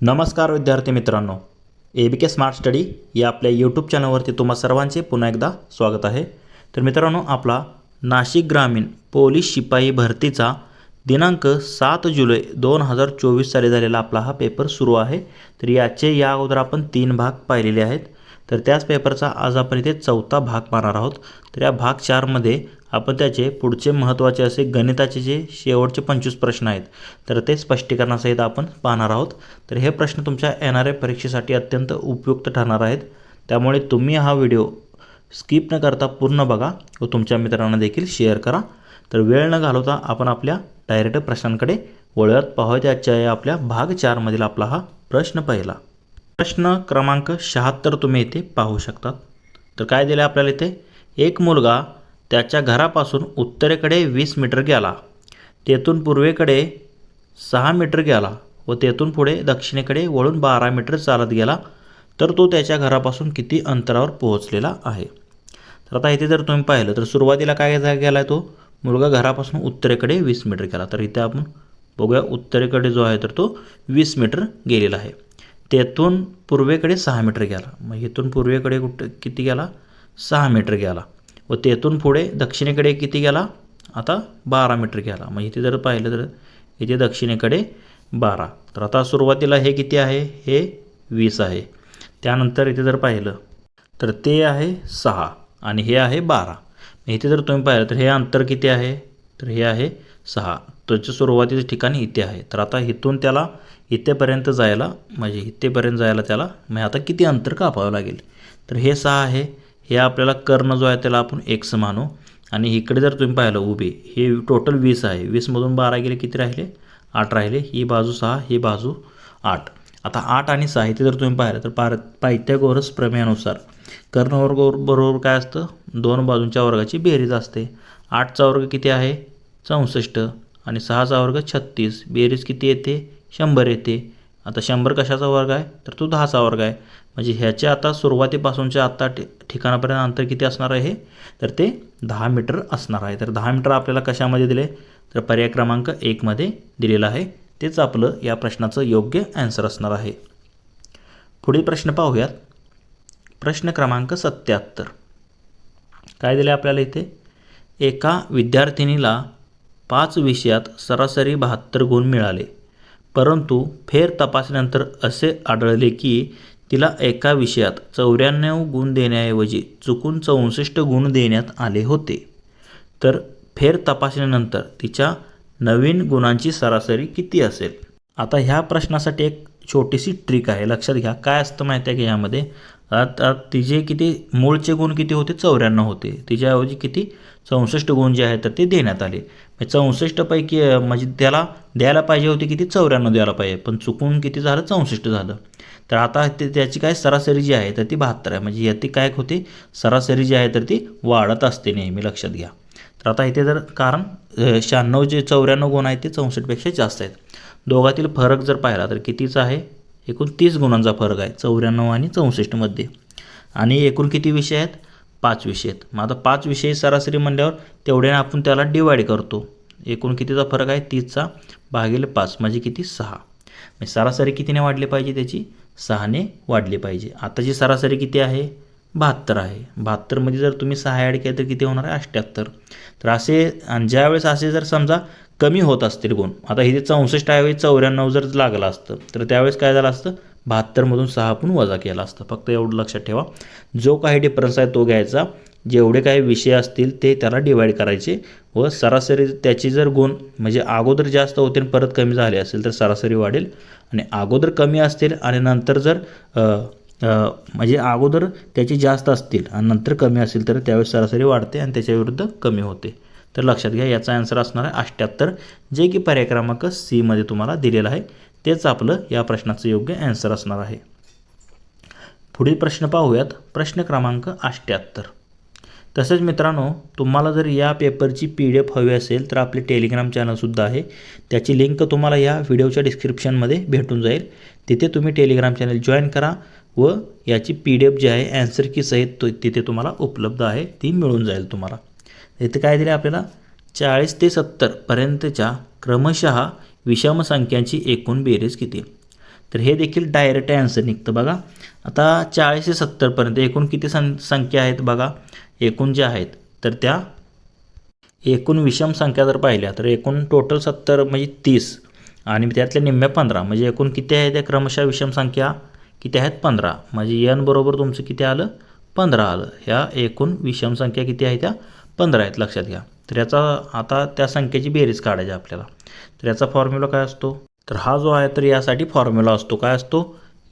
नमस्कार विद्यार्थी मित्रांनो, ABK स्मार्ट स्टडी या आपल्या यूट्यूब चॅनलवरती तुम्हा सर्वांचे पुन्हा एकदा स्वागत आहे। तर मित्रांनो, आपला नाशिक ग्रामीण पोलीस शिपाई भरतीचा दिनांक 7 जुलै 2024 साली झालेला आपला हा पेपर सुरू आहे। तर याचे या अगोदर आपण 3 भाग पाहिलेले आहेत। तर त्याच पेपरचा आज आपण इथे चौथा भाग पाहणार आहोत। तर या भाग 4 मध्ये आपण त्याचे पुढचे महत्त्वाचे असे गणिताचे जे शेवटचे 25 प्रश्न आहेत तर ते स्पष्टीकरणासहित आपण पाहणार आहोत। तर हे प्रश्न तुमच्या येणाऱ्या परीक्षेसाठी अत्यंत उपयुक्त ठरणार आहेत, त्यामुळे तुम्ही हा व्हिडिओ स्किप न करता पूर्ण बघा व तुमच्या मित्रांना देखील शेअर करा। तर वेळ न घालवता आपण आपल्या डायरेक्ट प्रश्नांकडे वळूयात। पाहूयात आजच्या या आपल्या भाग 4 मधील आपला हा प्रश्न पहिला। प्रश्न क्रमांक 76 तुम्ही इथे पाहू शकता। तर काय दिले आपल्याला इथे, एक मुलगा त्याच्या घरापासून उत्तरेकडे 20 मीटर गेला, तेथून पूर्वेकडे 6 मीटर गेला व तेथून पुढे दक्षिणेकडे वळून 12 मीटर चालत गेला, तर तो त्याच्या घरापासून किती अंतरावर पोहोचलेला आहे। तर आता इथे जर तुम्ही पाहिलं तर सुरुवातीला काय गेला तो मुलगा घरापासून उत्तरेकडे 20 मीटर गेला। तर इथे आपण बघूया उत्तरेकडे जो आहे तर तो 20 मीटर गेलेला आहे। तेथून पूर्वेकडे 6 मीटर गेला, मग इथून पूर्वेकडे किती गेला, 6 मीटर गेला व तेथून पुढे दक्षिणेकडे किती गेला, आता 12 मीटर गेला। मग इथे जर पाहिलं तर इथे दक्षिणेकडे 12। तर आता सुरुवातीला हे किती आहे, हे 20 आहे। त्यानंतर इथे जर पाहिलं तर ते आहे 6 आणि हे आहे 12। इथे जर तुम्ही पाहिलं तर हे अंतर किती आहे, तर हे आहे 6। त्याच्या सुरुवातीच्या ठिकाणी इथे आहे। तर आता इथून त्याला इथेपर्यंत जायला म्हणजे इथेपर्यंत जायला त्याला मग आता किती अंतर कापावं लागेल, तर हे 6 आहे। हे आपल्याला कर्ण जो आहे त्याला आपण x मानू आणि इकडे जर तुम्ही पाहिलं उभे हे टोटल 20 आहे। 20 मधून 12 गेले किती राहिले, 8 राहिले। ही बाजू 6, ही बाजू 8। आता 8 आणि 6 इथे जर तुम्ही पाहिलं तर पायथागोरस प्रमेयानुसार कर्णवर्ग बरोबर काय असतं, दोन बाजूंच्या वर्गाची बेरीज असते। 8चा वर्ग किती आहे 64 आणि 6चा वर्ग 36, बेरीज किती येते 100 येते। आता 100 कशाचा वर्ग आहे, तर तो 10चा वर्ग आहे। म्हणजे ह्याच्या आता सुरुवातीपासूनच्या आता ठिकाणापर्यंत अंतर किती असणार आहे, तर ते 10 मीटर असणार आहे। तर 10 मीटर आपल्याला कशामध्ये दिले, तर पर्याय क्रमांक 1 मध्ये दिलेलं आहे। तेच आपलं या प्रश्नाचं योग्य आन्सर असणार आहे। पुढील प्रश्न पाहूयात। प्रश्न क्रमांक 77 काय दिले आपल्याला इथे, एका विद्यार्थिनीला 5 विषयात सरासरी 72 गुण मिळाले, परंतु फेर तपासणीनंतर असे आढळले की तिला एका विषयात 94 गुण देण्याऐवजी चुकून 64 गुण देण्यात आले होते। तर फेर तपासणीनंतर तिच्या नवीन गुणांची सरासरी किती असेल। आता ह्या प्रश्नासाठी एक छोटीशी ट्रिक आहे, लक्षात घ्या। काय असतं माहिती आहे की यामध्ये आता तिचे किती मूळचे गुण किती होते, 94 होते। तिच्याऐवजी किती 64 गुण जे आहेत तर ते देण्यात आले। 64 पैकी म्हणजे त्याला द्यायला पाहिजे होते किती 94 द्यायला पाहिजे, पण चुकून किती झालं 64 झालं। तर आता त्याची काय सरासरी जी आहे तर ती 72 आहे। म्हणजे याची काय होते, सरासरी जी आहे तर ती वाढत असते नेहमी, लक्षात घ्या। तर आता इथे जर कारण 96 जे 94 गुण आहेत ते 64 पेक्षा जास्त आहेत। दोघातील फरक जर पाहिला तर कितीचा आहे, एकूण 30 गुणांचा फरक आहे 94 आणि 64 मध्ये। आणि एकूण किती विषय आहेत, 5 विषय आहेत। मग आता 5 विषय सरासरी म्हणल्यावर तेवढ्याने आपण त्याला डिवाइड करतो। एकूण कितीचा फरक आहे, 30चा भागिले 5 म्हणजे किती 6। म्हणजे सरासरी कितीने वाढली पाहिजे, त्याची 6ने वाढली पाहिजे। आताची सरासरी किती आहे, 72 आहे। 72 मध्ये जर तुम्ही 6 ॲड केले तर किती होणार आहे 78। तर असे आणि ज्यावेळेस असे जर समजा कमी होत असतील गुण, आता इथे 64 ऐवजी 94 जर लागलं असतं तर त्यावेळेस काय झालं असतं, 72 मधून 6 आपण वजा केला असतं। फक्त एवढं लक्षात ठेवा, जो काही डिफरन्स आहे तो घ्यायचा, जेवढे काही विषय असतील ते त्याला डिवाइड करायचे व सरासरी त्याची जर गुण म्हणजे अगोदर जास्त होते आणि परत कमी झाले असेल तर सरासरी वाढेल, आणि अगोदर कमी असतील आणि नंतर जर म्हणजे अगोदर त्याची जास्त असतील आणि नंतर कमी असेल तर त्यावेळेस सरासरी वाढते आणि त्याच्या विरुद्ध कमी होते। तर लक्षात घ्या, याचा आन्सर असणार आहे 78, जे की पर्याय क्रमांक सी मध्ये तुम्हाला दिलेलं आहे। तेच आपलं या प्रश्नाचं योग्य आन्सर असणार आहे। पुढील प्रश्न पाहूयात। प्रश्न क्रमांक 78। तसेच मित्रांनो, तुम्हाला जर या पेपरची PDF हवी असेल तर आपले टेलिग्राम चॅनलसुद्धा आहे, त्याची लिंक तुम्हाला या व्हिडिओच्या डिस्क्रिप्शनमध्ये भेटून जाईल। तिथे तुम्ही टेलिग्राम चॅनल जॉईन करा व याची PDF जी आहे आन्सर की सहित तिथे तुम्हाला उपलब्ध आहे, ती मिळून जाईल तुम्हाला। इथे काय दिले आपल्याला, 40 ते 70 पर्यंतच्या क्रमशः विषम संख्यांची एकूण बेरीज किती। तर हे देखील डायरेक्ट ॲन्सर निघतं बघा. आता 40 ते 70पर्यंत एकूण किती संख्या आहेत बघा. एकूण ज्या आहेत तर त्या एकूण विषम संख्या जर पाहिल्या तर एकूण टोटल 70 म्हणजे 30 आणि त्यातल्या निम्म्या 15 म्हणजे एकूण किती आहे त्या क्रमशः विषम संख्या किती आहेत 15. म्हणजे n बरोबर तुमचं किती आलं 15 आलं. ह्या एकूण विषम संख्या किती आहे त्या 15 आहेत लक्षात घ्या. तर याचा आता त्या संख्येची बेरीज काढायची आपल्याला. तर याचा फॉर्म्युला काय असतो तर हा जो आहे तर यासाठी फॉर्म्युला असतो काय असतो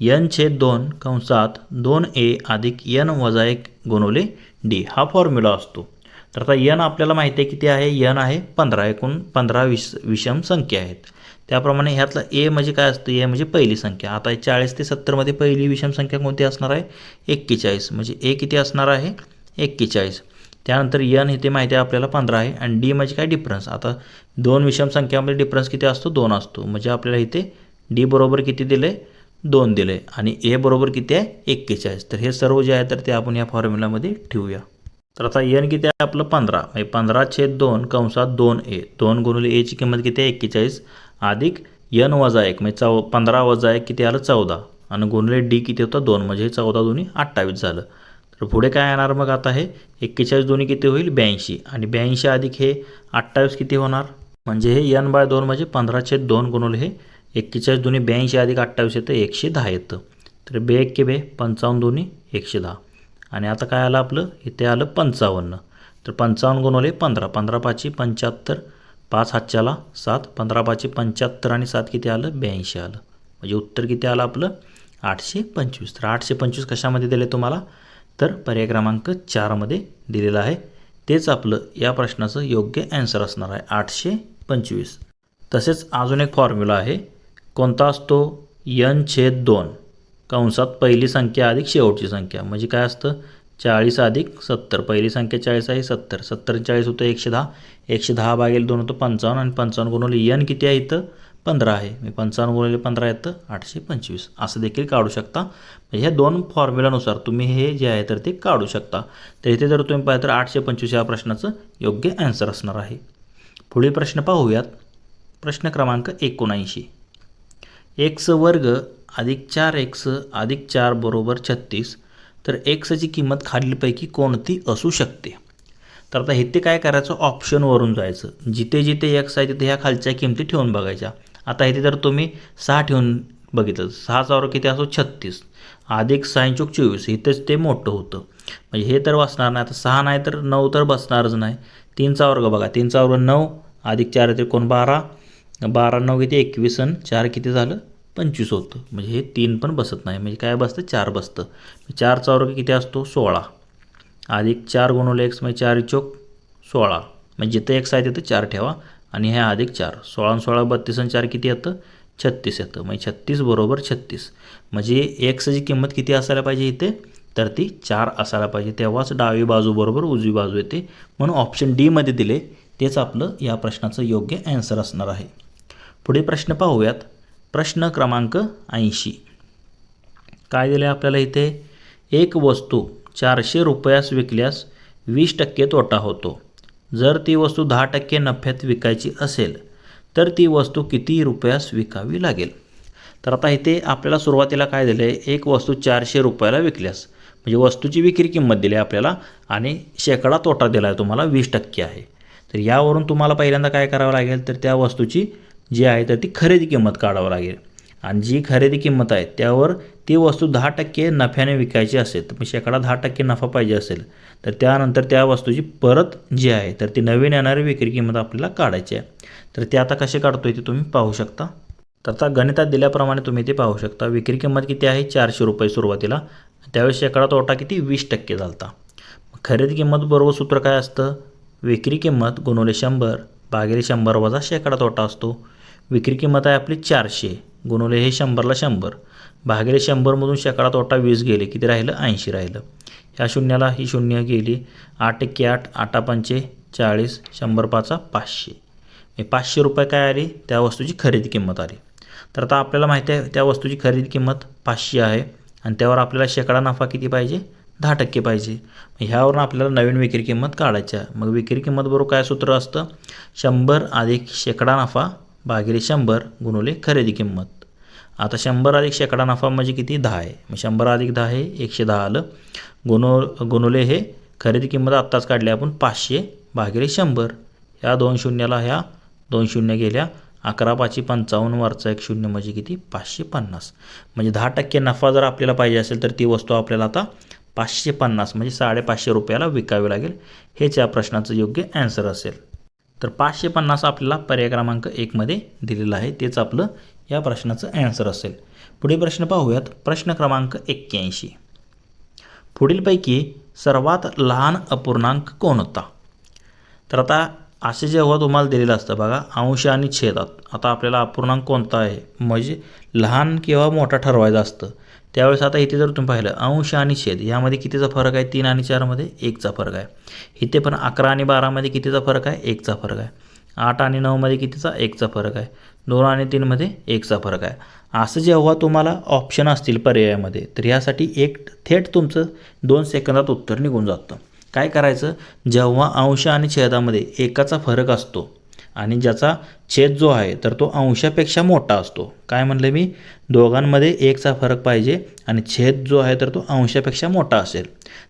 n/2 कंसात 2a अधिक n वजा 1 गुणिले d हा फॉर्म्युला असतो. तर आता n आपल्याला माहिती आहे किती आहे n आहे 15 एकूण 15 विषम संख्या आहेत. त्याप्रमाणे ह्यातलं a म्हणजे काय असतं a म्हणजे पहिली संख्या. आता 40 ते 70मध्ये पहिली विषम संख्या कोणती असणार आहे 41 म्हणजे a किती असणार आहे 41. त्यानंतर n इथे माहिती आहे आपल्याला 15 आहे आणि d म्हणजे काय डिफरन्स. आता दोन विषम संख्यामध्ये डिफरन्स किती असतो 2 असतो म्हणजे आपल्याला इथे d बरोबर किती दिले 2 दिले आणि a बरोबर किती आहे 41. तर हे सर्व जे आहे तर ते आपण या फॉर्म्युलामध्ये ठेवूया. तर आता n किती आहे आपलं 15 म्हणजे 15/2 कंसात 2a 2 गुणिले a ची किंमत किती आहे 41 अधिक n वजा 1 म्हणजे 15 वजा 1 किती आलं 14 आणि गुणिले d किती होतं 2 म्हणजे 14 दोन्ही 28 झालं. तर पुढे काय येणार मग आता हे 41 दोन्ही किती होईल 82 आणि 82 अधिक हे 28 किती होणार म्हणजे हे n/2 म्हणजे 15/2 गुणिले हे 41 दोन्ही 82 अधिक 28 येतं 110 येतं. तर 2 1 2 55 दोन्ही 110 आणि आता काय आलं आपलं इथे आलं 55. तर 55 गुणिले 15 15 5 75 5 हातच्याला 7 15 5 75 आणि 7 किती आलं 82 आलं म्हणजे उत्तर किती आलं आपलं 825. तर 825 कशामध्ये दिले तुम्हाला तर पर्याय क्रमांक 4 मध्ये दिलेलं आहे. तेच आपलं या प्रश्नाचं योग्य ॲन्सर असणार आहे 825. तसेच अजून एक फॉर्म्युला आहे कोणता असतो n/2 कंसात पहिली संख्या अधिक शेवटची संख्या म्हणजे काय असतं 40 अधिक 70 पहिली संख्या 40 आहे 70 70 40 होतं 110 110 भागिले 2 होतं 55 आणि 55 गुणिले n किती आहे इथं 15 आहे मी 55 गुणिले 15 येतं 825 असं देखील काढू शकता. म्हणजे ह्या दोन फॉर्म्युलानुसार तुम्ही हे जे आहे तर ते काढू शकता. तर इथे जर तुम्ही पाहिलं तर 825 या प्रश्नाचं योग्य ॲन्सर असणार आहे. पुढील प्रश्न पाहूयात. प्रश्न क्रमांक 79 x वर्ग अधिक 4x अधिक 4 बरोबर 36 तर xची किंमत खालीलपैकी कोणती असू शकते. तर आता इथे काय करायचं ऑप्शनवरून जायचं जिथे जिथे x आहे तिथे ह्या खालच्या किमती ठेवून बघायच्या. आता इथे जर तुम्ही 6 ठेवून बघितलं 6चा वर्ग किती असतो 36 अधिक 6 चूक 24 इथेच ते मोठं होतं म्हणजे हे तर बसणार नाही. आता 6 नाही तर 9 तर बसणारच नाही. 3चा वर्ग बघा 3चा वर्ग 9 अधिक 4 येते कोण 12 12 9 किती 21 आणि 4 किती झालं 25 होतं म्हणजे हे 3 पण बसत नाही म्हणजे काय बसतं 4 बसतं. 4चा वर्ग किती असतो 16 अधिक 4 गुणिले x म्हणजे 4 चोक 16 म्हणजे जिथं x आहे तिथं 4 ठेवा आणि हे अधिक 4 16 आणि 16 32 आणि 4 किती येतं 36 येतं म्हणजे 36 बरोबर 36 म्हणजे xची किंमत किती असायला पाहिजे इथे तर ती 4 असायला पाहिजे तेव्हाच डावी बाजू बरोबर उजवी बाजू येते. म्हणून ऑप्शन डी मध्ये दिले तेच आपलं या प्रश्नाचं योग्य ॲन्सर असणार आहे. पुढील प्रश्न पाहूयात. प्रश्न क्रमांक 80 काय दिले आपल्याला इथे एक वस्तू 400 रुपयास विकल्यास 20% तोटा होतो. जर ती वस्तू 10% नफ्यात विकायची असेल तर ती वस्तू किती रुपयास विकावी लागेल. तर आता इथे आपल्याला सुरुवातीला काय दिलं आहे एक वस्तू 400 रुपयाला विकल्यास म्हणजे वस्तूची विक्री किंमत दिली आपल्याला आणि शेकडा तोटा दिला आहे तुम्हाला 20% आहे. तर यावरून तुम्हाला पहिल्यांदा काय करावं लागेल तर त्या वस्तूची जी आहे तर ती खरेदी किंमत काढावं लागेल आणि जी खरेदी किंमत आहे त्यावर ती वस्तू 10% नफ्याने विकायची असेल तर शेकडा 10% नफा पाहिजे असेल तर त्यानंतर त्या वस्तूची परत जी आहे तर ती नवीन येणारी विक्री किंमत आपल्याला काढायची आहे. तर ते आता कसे काढतोय ते तुम्ही पाहू शकता. तर आता गणितात दिल्याप्रमाणे तुम्ही ते पाहू शकता. विक्री किंमत किती आहे 400 रुपये सुरुवातीला त्यावेळेस शेकडा तोटा किती 20% झाला होता. खरेदी किंमत बरोबर सूत्र काय असतं विक्री किंमत गुणिले 100 भागिले 100 वजा शेकडा तोटा असतो. विक्री किंमत आहे आपली 400 गुणिले हे 100ला 100 भागिले 100मधून शेकडा तोटा 20 गेले किती राहिलं 80 राहिलं. ह्या शून्याला ही शून्य गेली 8 1 8 8 5 40 100 5 500 हे 500 रुपये काय आली त्या वस्तूची खरेदी किंमत आली. तर आता आपल्याला माहिती आहे त्या वस्तूची खरेदी किंमत 500 आहे आणि त्यावर आपल्याला शेकडा नफा किती पाहिजे 10% पाहिजे. ह्यावरून आपल्याला नवीन विक्री किंमत काढायची आहे. मग विक्री किंमत बरोबर काय सूत्र असतं 100 अधिक शेकडा नफा भागिले 100 गुणिले खरेदी किंमत आता 100 अधिक शेकडा नफा म्हणजे किती 10 आहे. मग 100 अधिक 10 हे 110 आलं. गुणुले हे खरेदी किंमत आत्ताच काढली आपण 500 भागिले 100. ह्या 2 शून्याला ह्या 2 शून्य गेल्या. 11 5 55 वरचा एक शून्य म्हणजे किती 550. म्हणजे 10% नफा जर आपल्याला पाहिजे असेल तर ती वस्तू आपल्याला आता 550 म्हणजे 550 रुपयाला विकावी लागेल. हेच या प्रश्नाचं योग्य ॲन्सर असेल. तर 550 आपल्याला पर्याय क्रमांक 1 मध्ये दिलेलं आहे. तेच आपलं या प्रश्नाचं ॲन्सर असेल. पुढील प्रश्न पाहूयात. प्रश्न क्रमांक 81. पुढीलपैकी सर्वात लहान अपूर्णांक कोणता? तर आता असे जेव्हा तुम्हाला दिलेलं असतं बघा अंश आणि छेदात. आता आपल्याला अपूर्णांक कोणता आहे म्हणजे लहान किंवा मोठा ठरवायचं असतं. त्यावेळेस आता इथे जर तुम्ही पाहिलं अंश आणि छेद यामध्ये कितीचा फरक आहे 3 आणि 4 मध्ये 1चा फरक आहे. इथे पण 11 आणि 12 मध्ये कितीचा फरक आहे 1चा फरक आहे. 8 आणि 9 मध्ये कितीचा 1चा फरक आहे. 2 आणि 3 मध्ये 1चा फरक आहे. असं जेव्हा तुम्हाला ऑप्शन असतील पर्यायामध्ये तर यासाठी एक थेट तुमचं 2 सेकंदात उत्तर निघून जातं. काय करायचं जेव्हा अंश आणि छेदामध्ये 1चा फरक असतो आणि ज्याचा छेद जो आहे तर तो अंशापेक्षा मोठा असतो. काय म्हणलं मी दोघांमध्ये 1चा फरक पाहिजे आणि छेद जो आहे तर तो अंशापेक्षा मोठा असेल.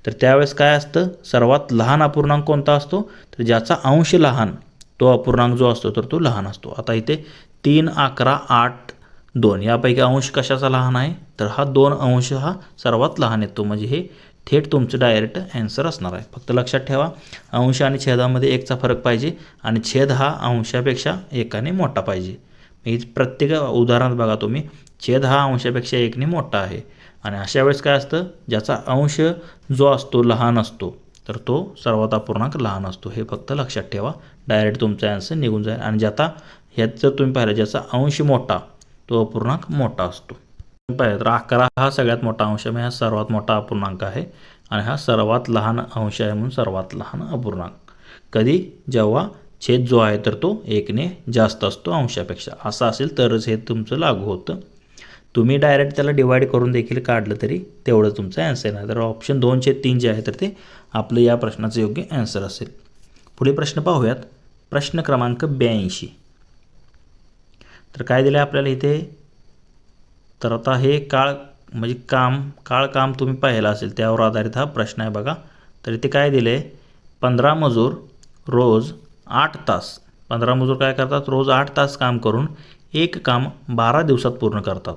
तर त्यावेळेस काय असतं सर्वात लहान अपूर्णांक कोणता असतो तर ज्याचा अंश लहान तो अपूर्णांक जो असतो तर तो लहान असतो. आता इथे 3 11 8 2 यापैकी अंश कशाचा लहान आहे तर हा 2 अंश हा सर्वात लहान येतो. म्हणजे हे थेट तुमचं डायरेक्ट ॲन्सर असणार आहे. फक्त लक्षात ठेवा अंश आणि छेदामध्ये 1चा फरक पाहिजे आणि छेद हा अंशापेक्षा 1ने मोठा पाहिजे. ही प्रत्येक उदाहरणात बघा तुम्ही छेद हा अंशापेक्षा 1ने मोठा आहे आणि अशा वेळेस काय असतं ज्याचा अंश जो असतो लहान असतो तर तो सर्वात अपूर्णांक लहान असतो. हे फक्त लक्षात ठेवा डायरेक्ट तुमचा ॲन्सर निघून जाईल. आणि ज्याचा ह्यात जर तुम्ही पाहिलं ज्याचा अंश मोठा तो अपूर्णांक मोठा असतो. पाहिलं तर 11 हा सगळ्यात मोठा अंश आहे हा सर्वात मोठा अपूर्णांक आहे आणि हा सर्वात लहान अंश आहे म्हणून सर्वात लहान अपूर्णांक. कधी जेव्हा छेद जो आहे तर तो 1ने जास्त असतो अंशापेक्षा. असं असेल तरच हे तुमचं लागू होतं. तुम्ही डायरेक्ट त्याला डिवाईड करून देखील काढलं तरी तेवढं तुमचं ॲन्सर आहे. तर ऑप्शन 2/3 जे आहे तर ते आपलं या प्रश्नाचं योग्य ॲन्सर असेल. पुढे प्रश्न पाहूयात. प्रश्न क्रमांक 82. तर काय दिलं आहे आपल्याला इथे तर आता हे काळ म्हणजे काम तुम्ही पाहिलं असेल त्यावर आधारित हा प्रश्न आहे बघा. तर इथे काय दिलं आहे 15 मजूर रोज 8 तास 15 मजूर काय करतात रोज 8 तास काम करून एक काम 12 दिवसात पूर्ण करतात.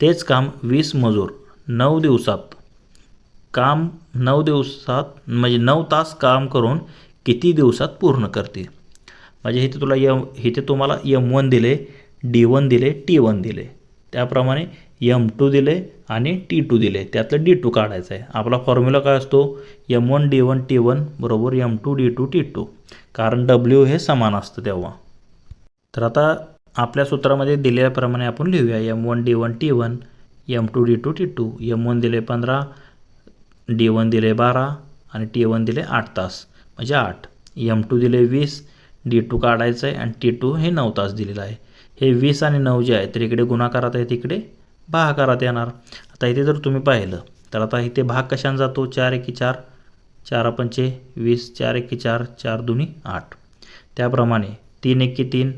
तेच काम 20 मजूर 9 दिवसात म्हणजे 9 तास काम करून किती दिवसात पूर्ण करतील. म्हणजे इथे तुम्हाला M1 दिले D1 दिले T1 दिले त्याप्रमाणे M2 दिले आणि T2 दिले त्यातलं D2 काढायचं आहे. आपला फॉर्म्युला काय असतो M1 D1 T1 बरोबर M2 D2 T2 कारण W हे समान असतं तेव्हा. तर आता आपल्या सूत्रामध्ये दिलेल्याप्रमाणे आपण लिहूया M1 D1 T1 M2 D2 T2. M1 दिले 15 D1 दिले 12 आणि T1 दिले 8 तास म्हणजे 8. M2 दिले 20 D2 काढायचं आहे आणि T2 हे 9 तास दिलेलं आहे. हे 20 आणि 9 जे आहे तर इकडे गुणाकारात आहे तिकडे भागाकारात येणार. आता इथे जर तुम्ही पाहिलं तर आता इथे भाग कशाने जातो 4 1 4 4 5 20 4 1 4 4 2 8. त्याप्रमाणे 3 1 3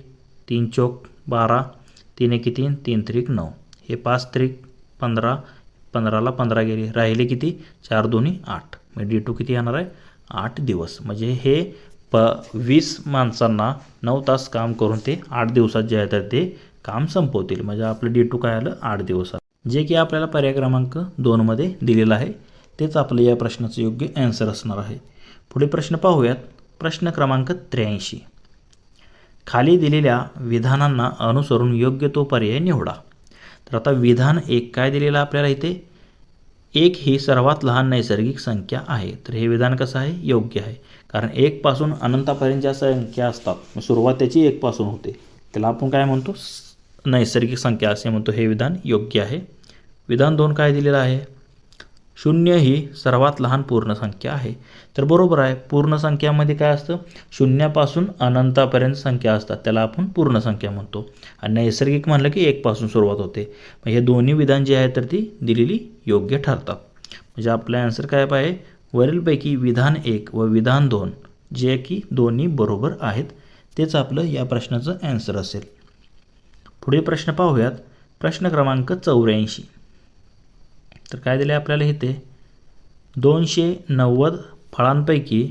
3 चौक 12 3 1 3 3 3 9 हे 5 3 15 15ला 15 गेले राहिले किती 4 2 8 म्हणजे D2 किती येणार आहे 8 दिवस. म्हणजे हे 20 माणसांना 9 तास काम करून ते 8 दिवसात जे आहे तर ते काम संपवतील. म्हणजे आपलं D2 काय आलं 8 दिवसात जे की आपल्याला पर्याय क्रमांक 2 मध्ये दिलेलं आहे. तेच आपलं या प्रश्नाचं योग्य ॲन्सर असणार आहे. पुढे प्रश्न पाहूयात. प्रश्न क्रमांक 83. खाली दिलेल्या विधानांना अनुसरून योग्य तो पर्याय निवडा. तर आता विधान 1 काय दिलेलं आपल्याला इथे 1 ही सर्वात लहान नैसर्गिक संख्या आहे. तर हे विधान कसं आहे योग्य आहे कारण 1 पासून अनंतापर्यंत ज्या संख्या असतात सुरुवात त्याची 1 पासून होते त्याला आपण काय म्हणतो नैसर्गिक संख्या असे म्हणतो. हे विधान योग्य आहे. विधान 2 काय दिलेलं आहे 0 ही सर्वात लहान पूर्ण संख्या आहे. तर बरोबर आहे पूर्ण संख्यामध्ये काय असतं 0 पासून अनंतापर्यंत संख्या असतात त्याला आपण पूर्ण संख्या म्हणतो आणि नैसर्गिक म्हणलं की 1 पासून सुरुवात होते. मग हे दोन्ही विधान जे आहे तर ती दिलेली योग्य ठरतात. म्हणजे आपला आन्सर काय पाहिजे वरीलपैकी विधान 1 व विधान 2 जे की दोन्ही बरोबर आहेत तेच आपलं या प्रश्नाचं ॲन्सर असेल. पुढील प्रश्न पाहूयात. प्रश्न क्रमांक 84. तर काय दिले आपल्याला इथे 290 फळांपैकी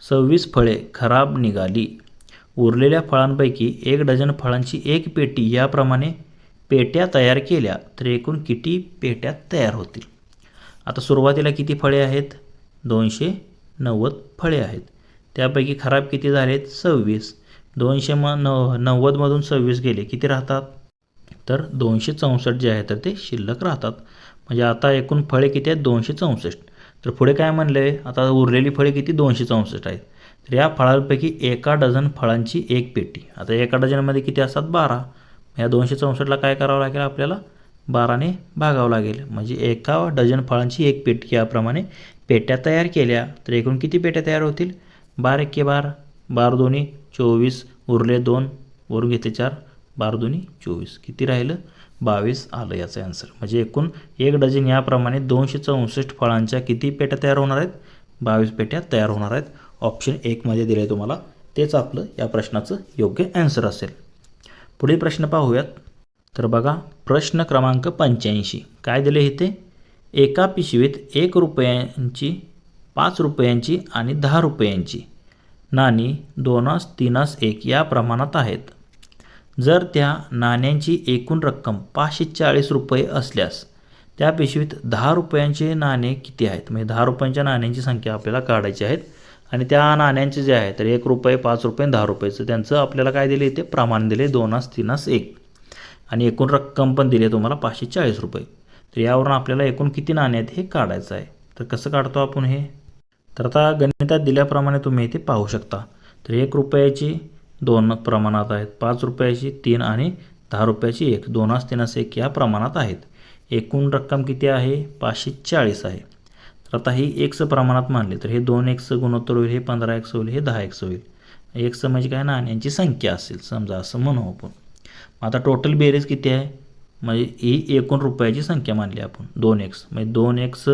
26 फळे खराब निघाली. उरलेल्या फळांपैकी 1 डझन फळांची एक पेटी याप्रमाणे पेट्या तयार केल्या तर एकूण किती पेट्या तयार होतील. आता सुरुवातीला किती फळे आहेत 290 फळे आहेत. त्यापैकी खराब किती झालेत 26. 290मधून 26 गेले किती राहतात तर 264 जे आहे तर ते शिल्लक राहतात. म्हणजे आता एकूण फळे किती आहेत 264. तर पुढे काय म्हणलं आहे आता उरलेली फळे किती 264 आहेत. तर या फळांपैकी 1 डझन फळांची एक पेटी. आता 1 डझनमध्ये किती असतात 12. या 264ला काय करावं लागेल आपल्याला 12ने भागावं लागेल. म्हणजे 1 डझन फळांची एक पेटी याप्रमाणे पेट्या तयार केल्या तर एकूण किती पेट्या तयार होतील 12 एके 12, 12 दोन्ही 24, उरले 2 वरून घेते 4, 12 दोन्ही 24, किती राहिलं 22 आलं याचं आन्सर. म्हणजे एकूण 1 डझन याप्रमाणे 264 फळांच्या किती पेट्या तयार होणार आहेत 22 पेट्या तयार होणार आहेत. ऑप्शन 1 मध्ये दिलं आहे तुम्हाला, तेच आपलं या प्रश्नाचं योग्य आन्सर असेल. पुढील प्रश्न पाहूयात. तर बघा प्रश्न क्रमांक 85. काय दिले इथे एका पिशवीत 1 रुपयांची, 5 रुपयांची आणि 10 रुपयांची नाणी 2 3 1 या प्रमाणात आहेत. जर त्या नाण्यांची एकूण रक्कम 540 रुपये असल्यास त्या पिशवीत 10 रुपयांचे नाणे किती आहेत. म्हणजे 10 रुपयांच्या नाण्यांची संख्या आपल्याला काढायची आहेत आणि त्या नाण्यांचे जे आहे तर 1 रुपये 5 रुपये 10 रुपयाचं त्यांचं आपल्याला काय दिले इथे प्रमाण दिले 2 3 1 आणि एकूण रक्कम पण दिली तुम्हाला 540 रुपये. तर यावरून आपल्याला एकूण किती नाणे आहेत हे काढायचं आहे. तर कसं काढतो आपण हे तर आता गणितात दिल्याप्रमाणे तुम्ही इथे पाहू शकता. तर 1 रुपयाची 2 प्रमाणात आहेत, 5 रुपयाची 3 आणि 10 रुपयाची 1, 2 3 1 या प्रमाणात आहेत. एकूण रक्कम किती आहे 540 आहे. तर आता ही x प्रमाणात मानले तर हे 2x गुणोत्तर होईल, हे 15x होईल, हे 10x होईल. x म्हणजे काय नाण्यांची संख्या असेल समजा असं म्हणू आपण. आता टोटल बेरीज किती आहे म्हणजे ही एकूण रुपयाची संख्या मानली आपण 2x म्हणजे 2x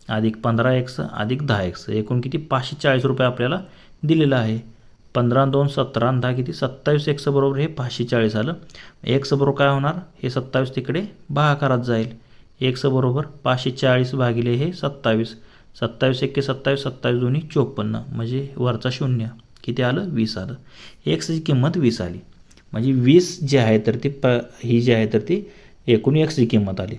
अधिक 15x अधिक 10x एकूण किती 540 रुपये आपल्याला दिलेलं आहे. 15 2 17 आणि 10 किती 27x बरोबर हे 540 आलं. x बरोबर काय होणार हे 27 तिकडे भागाकारात जाईल. x बरोबर 540 भागिले हे 27, 27 1 27, 27 दोन्ही 54 म्हणजे वरचा 0 किती आलं 20 आलं. xची किंमत 20 आली. म्हणजे 20 जे आहे तर ती ही जी आहे तर ती एकूण xची किंमत आली.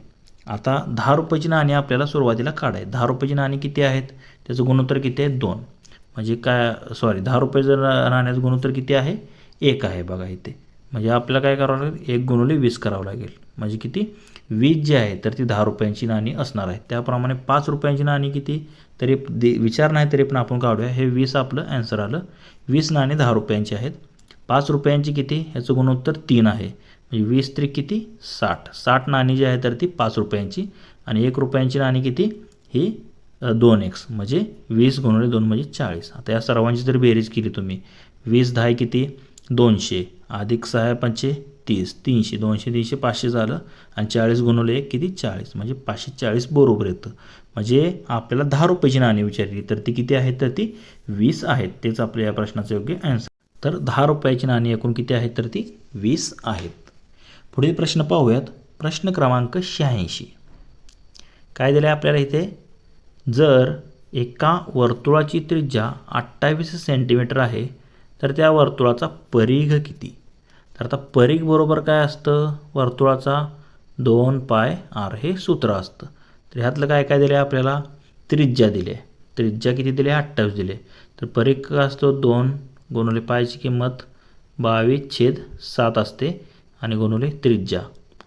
आता 10 रुपयाची नाणी आपल्याला सुरुवातीला काढाय. 10 रुपयाची नाणी किती आहेत त्याचं गुणोत्तर किती आहे 2 म्हणजे काय 10 रुपयाचं नाण्याचं गुणोत्तर किती आहे 1 आहे बघा इथे. म्हणजे आपल्याला काय करावं लागेल 1 गुणिले 20 करावं लागेल. म्हणजे किती 20 जे आहे तर ती 10 रुपयांची नाणी असणार आहे. त्याप्रमाणे 5 रुपयांची नाणी किती तरी विचार नाही तरी पण आपण काढूया. हे 20 आपलं आन्सर आलं. 20 नाणी 10 रुपयांची आहेत. 5 रुपयांची किती ह्याचं गुणोत्तर 3 आहे. म्हणजे 20 त्रिक किती 60, 60 नाणी जी आहे तर ती 5 रुपयांची आणि 1 रुपयांची नाणी किती ही 2x म्हणजे 20 गुणिले 2 म्हणजे 40. आता या सर्वांची जर बेरीज केली तुम्ही 20 10 किती 200 अधिक 6 5 30, 300 200 300 500 झालं आणि 40 गुणिले 1 किती 40 म्हणजे 540 बरोबर येतं. म्हणजे आपल्याला 10 रुपयाची नाणी विचारली तर ती किती आहेत तर ती 20 आहेत. तेच आपल्या या प्रश्नाचं योग्य आन्सर. तर 10 रुपयाची नाणी एकूण किती आहेत तर ती 20 आहेत. पुढील प्रश्न पाहूयात. प्रश्न क्रमांक 86. काय दिलं आहे आपल्याला इथे जर एका वर्तुळाची त्रिज्या 28 सेंटीमीटर आहे तर त्या वर्तुळाचा परिघ किती. तर आता परिघ बरोबर काय असतं वर्तुळाचा 2 पाय r हे सूत्र असतं. तर ह्यातलं काय काय दिलं आहे आपल्याला त्रिज्या दिली आहे. त्रिज्या किती दिली आहे 28 दिले. तर परिघ काय असतो 2 गुणिले पायची किंमत 22/7 असते आणि गुणिले त्रिज्या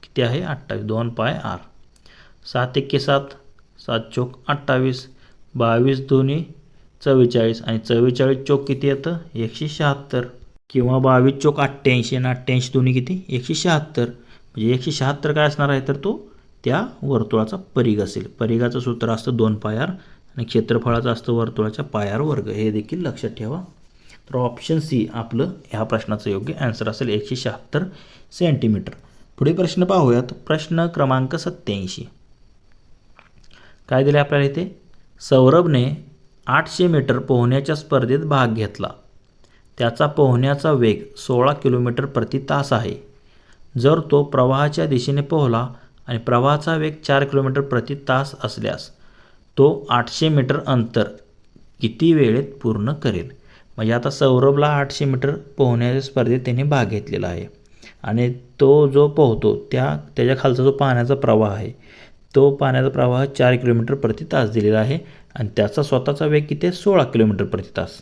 किती आहे 28 2 पाय r. 7 1 7, 7 चौक 28, 22 दोन्ही 44 आणि 44 चौक किती येतं 176 किंवा 22 चौक 88 आणि 88 दोन्ही किती 176. म्हणजे 176 काय असणार आहे तर तो त्या वर्तुळाचा परिघ असेल. परिघाचं सूत्र असतं 2 पाय r आणि क्षेत्रफळाचं असतं वर्तुळाच्या पाय r वर्ग. हे देखील लक्षात ठेवा. तर ऑप्शन सी आपलं ह्या प्रश्नाचं योग्य आन्सर असेल 176 सेंटीमीटर. पुढे प्रश्न पाहूयात. प्रश्न क्रमांक 87. काय दिले आपल्याला इथे सौरभने 800 मीटर पोहण्याच्या स्पर्धेत भाग घेतला. त्याचा पोहण्याचा वेग 16 किलोमीटर प्रति तास आहे. जर तो प्रवाहाच्या दिशेने पोहला आणि प्रवाहाचा वेग 4 किलोमीटर प्रति तास असल्यास तो 800 मीटर अंतर किती वेळेत पूर्ण करेल. म्हणजे आता सौरभला 800 मीटर पोहण्याच्या स्पर्धेत त्याने भाग घेतलेला आहे आणि तो जो पोहतो त्याच्या खालचा जो पाण्याचा प्रवाह आहे तो पाण्याचा प्रवाह 4 किलोमीटर प्रति तास दिलेला आहे आणि त्याचा स्वतःचा वेग किती आहे 16 किलोमीटर प्रति तास.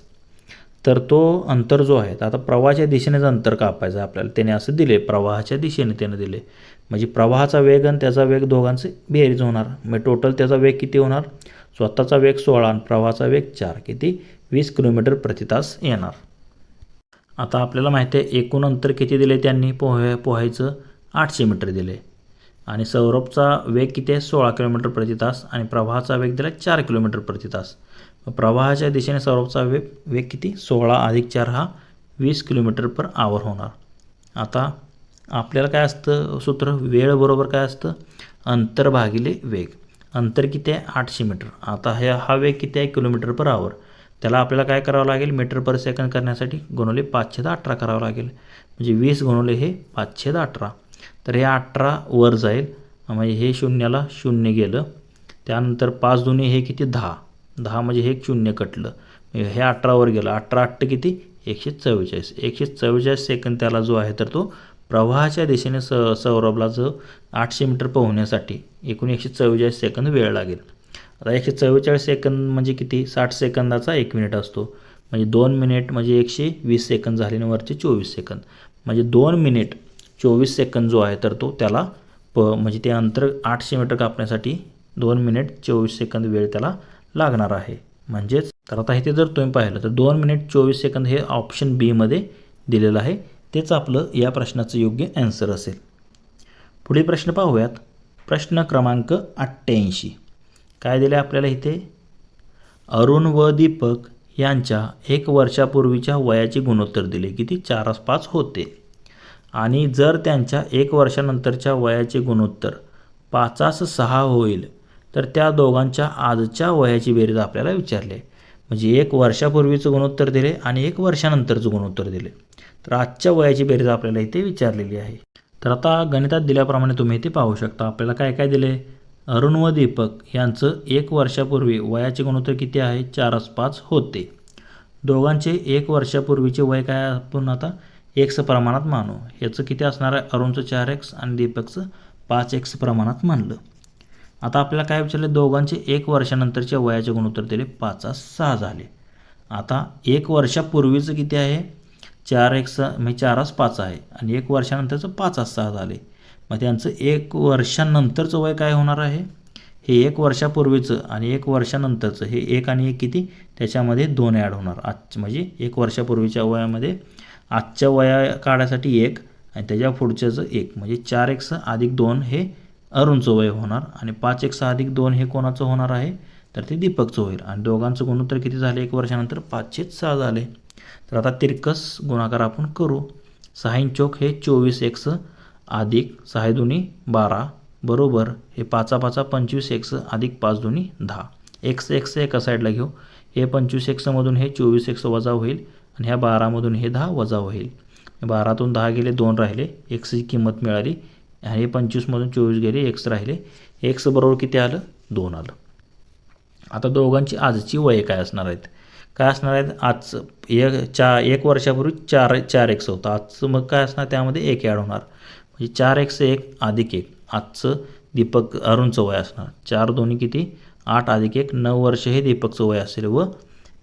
तर तो अंतर जो आहे आता प्रवाहाच्या दिशेनेच अंतर कापायचं आपल्याला. त्याने असं दिले प्रवाहाच्या दिशेने त्यानं दिले म्हणजे प्रवाहाचा वेग आणि त्याचा वेग दोघांचे बेरीज होणार. मग टोटल त्याचा वेग किती होणार स्वतःचा वेग 16 आणि प्रवाहाचा वेग 4 किती 20 किलोमीटर प्रति तास येणार. आता आपल्याला माहिती आहे एकूण अंतर किती दिले त्यांनी पोहायचं 800 मीटर दिले आणि सौरभचा वेग किती आहे 16 किलोमीटर प्रति तास आणि प्रवाहाचा वेग दिला 4 किलोमीटर प्रति तास. प्रवाहाच्या दिशेने सौरभचा वेग किती 16 अधिक 4 हा 20 किलोमीटर पर आवर होणार. आता आपल्याला काय असतं सूत्र वेळ बरोबर काय असतं अंतर भागिले वेग. अंतर किती आहे 800 मीटर. आता हा वेग किती आहे किलोमीटर पर आवर. त्याला आपल्याला काय करावं लागेल मीटर पर सेकंद करण्यासाठी गुणवले 518 करावं लागेल. म्हणजे 20 गुणवले हे 518 तर हे 18 वर जाईल म्हणजे हे शून्याला शून्य गेलं. त्यानंतर 5 दुनी हे किती 10 म्हणजे हे शून्य कटलं हे 18 वर गेलं. 18 किती 144 सेकंद त्याला जो आहे तर तो प्रवाहाच्या दिशेने सौरभला जो 800 मीटर पोहण्यासाठी एकूण 144 सेकंद वेळ लागेल. आता 144 सेकंद म्हणजे किती 60 सेकंदाचा 1 मिनिट असतो म्हणजे 2 मिनिट म्हणजे 120 सेकंद झाले आणि वरचे 24 सेकंद म्हणजे 2 मिनिट 24 सेकंद जो आहे तर तो त्याला म्हणजे ते अंतर 800 मीटर कापण्यासाठी 2 मिनिट 24 सेकंद वेळ त्याला लागणार आहे. म्हणजेच तर आता इथे जर तुम्ही पाहिलं तर 2 मिनिट 24 सेकंद हे ऑप्शन बी मध्ये दिलेलं आहे. तेच आपलं या प्रश्नाचं योग्य ॲन्सर असेल. पुढील प्रश्न पाहूयात. प्रश्न क्रमांक 88 काय दिले आपल्याला इथे अरुण व दीपक यांच्या 1 वर्षापूर्वीच्या वयाचे गुणोत्तर दिले किती 4:5 होते आणि जर त्यांच्या 1 वर्षानंतरच्या वयाचे गुणोत्तर 5:6 होईल तर त्या दोघांच्या आजच्या वयाची बेरीज आपल्याला विचारली. म्हणजे 1 वर्षापूर्वीचं गुणोत्तर दिले आणि 1 वर्षानंतरचं गुणोत्तर दिले तर आजच्या वयाची बेरीज आपल्याला इथे विचारलेली आहे. तर आता गणितात दिल्याप्रमाणे तुम्ही इथे पाहू शकता आपल्याला काय काय दिले अरुण व दीपक यांचं 1 वर्षापूर्वी वयाचे गुणोत्तर किती आहे 4:5 होते. दोघांचे 1 वर्षापूर्वीचे वय काय आपण आता x प्रमाणात मानू. याचं किती असणार आहे अरुणचं 4x आणि दीपकचं 5x प्रमाणात मानलं. आता आपल्याला काय विचारले दोघांचे 1 वर्षानंतरच्या वयाचे गुणोत्तर दिले 5:6 झाले. आता 1 वर्षापूर्वीचं किती आहे 4x म्हणजे 4:5 आहे आणि 1 वर्षानंतरचं 5:6 झाले. मग त्यांचं 1 वर्षानंतरचं वय काय होणार आहे हे 1 वर्षापूर्वीचं आणि 1 वर्षानंतरचं हे 1 आणि 1 किती त्याच्यामध्ये 2 ॲड होणार. म्हणजे 1 वर्षापूर्वीच्या वयामध्ये आजच्या वया काढायसाठी 1 आणि त्याच्या पुढच्याचं 1 म्हणजे 4x अधिक 2 हे अरुणचं वय होणार आणि 5x अधिक 2 हे कोणाचं होणार आहे तर ते दीपकचं होईल आणि दोघांचं गुणोत्तर किती झाले 1 वर्षानंतर 5:6 झाले. तर आता तिरकस गुणाकार आपण करू. 6 चौक हे 24x अधिक 6 दुनी 12 बरोबर हे 5 25x अधिक 5 दुनी 10. x एका साईडला घेऊ. हे 25x मधून हे 24x वजा होईल आणि ह्या 12 मधून हे 10 वजा होईल. 12तून 10 गेले 2 राहिले xची किंमत मिळाली आणि हे 25 मधून 24 गेले x राहिले. x बरोबर किती आलं 2 आलं. आता दोघांची आजची वय काय असणार आहेत काय असणार आहेत आजचं 1 वर्षापूर्वी 4x होतं आजचं मग काय असणार त्यामध्ये 1 ॲड होणार म्हणजे 4x1 अधिक 1 आजचं दीपक अरुणचं वय असणार 4 दोन्ही किती 8 अधिक 1 9 वर्ष हे दीपकचं वय असेल व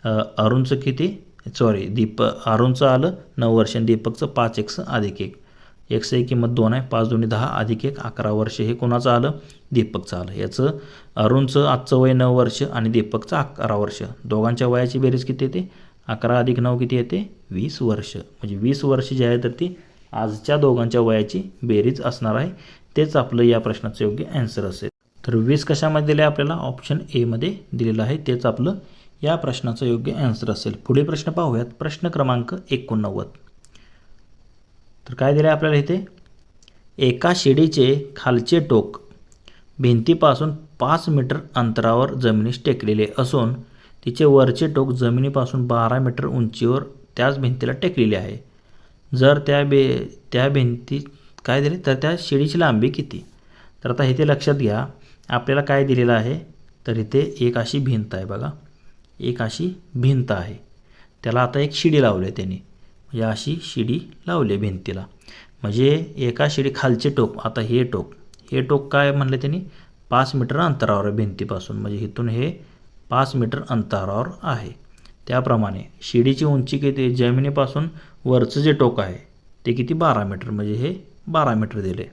अरुणचं किती अरुणचं आलं 9 वर्ष आणि दीपकचं 5x अधिक 1 x ही किंमत 2 आहे 5 दुनी 10 अधिक 1 11 वर्ष हे कोणाचं आलं दीपकचं आलं. याचं अरुणचं आजचं वय 9 वर्ष आणि दीपकचं 11 वर्ष दोघांच्या वयाची बेरीज किती येते 11 अधिक 9 किती येते 20 वर्ष. म्हणजे 20 वर्ष जी आहे तर ती आजच्या दोघांच्या वयाची बेरीज असणार आहे. तेच आपलं या प्रश्नाचं योग्य ॲन्सर असेल. तर 20 कशामध्ये दिलं आहे आपल्याला ऑप्शन ए मध्ये दिलेलं आहे. तेच आपलं या प्रश्नाचं योग्य ॲन्सर असेल. पुढील प्रश्न पाहूयात. प्रश्न क्रमांक 89. तर काय दिलं आहे आपल्याला इथे एका शिडीचे खालचे टोक भिंतीपासून 5 मीटर अंतरावर जमिनीस टेकलेले असून तिचे वरचे टोक जमिनीपासून 12 मीटर उंचीवर त्याच भिंतीला टेकलेले आहे. जर त्या भिंती काय दिले तर त्या शिडीची लांबी किती. तर आता इथे लक्षात घ्या आपल्याला काय दिलेलं आहे तर इथे एक अशी भिंत आहे बघा, एक अशी भिंत आहे, त्याला आता एक शिडी लावली आहे त्यांनी, म्हणजे अशी शिडी लावली आहे भिंतीला. म्हणजे एका शिडी खालचे टोक, आता हे टोक काय म्हणले त्यांनी 5 मीटर अंतरावर आहे भिंतीपासून, म्हणजे इथून हे 5 मीटर अंतरावर आहे. त्याप्रमाणे शिडीची उंची किती, जमिनीपासून वरचं जे टोक आहे ते किती 12 मीटर, म्हणजे हे 12 मीटर दिले.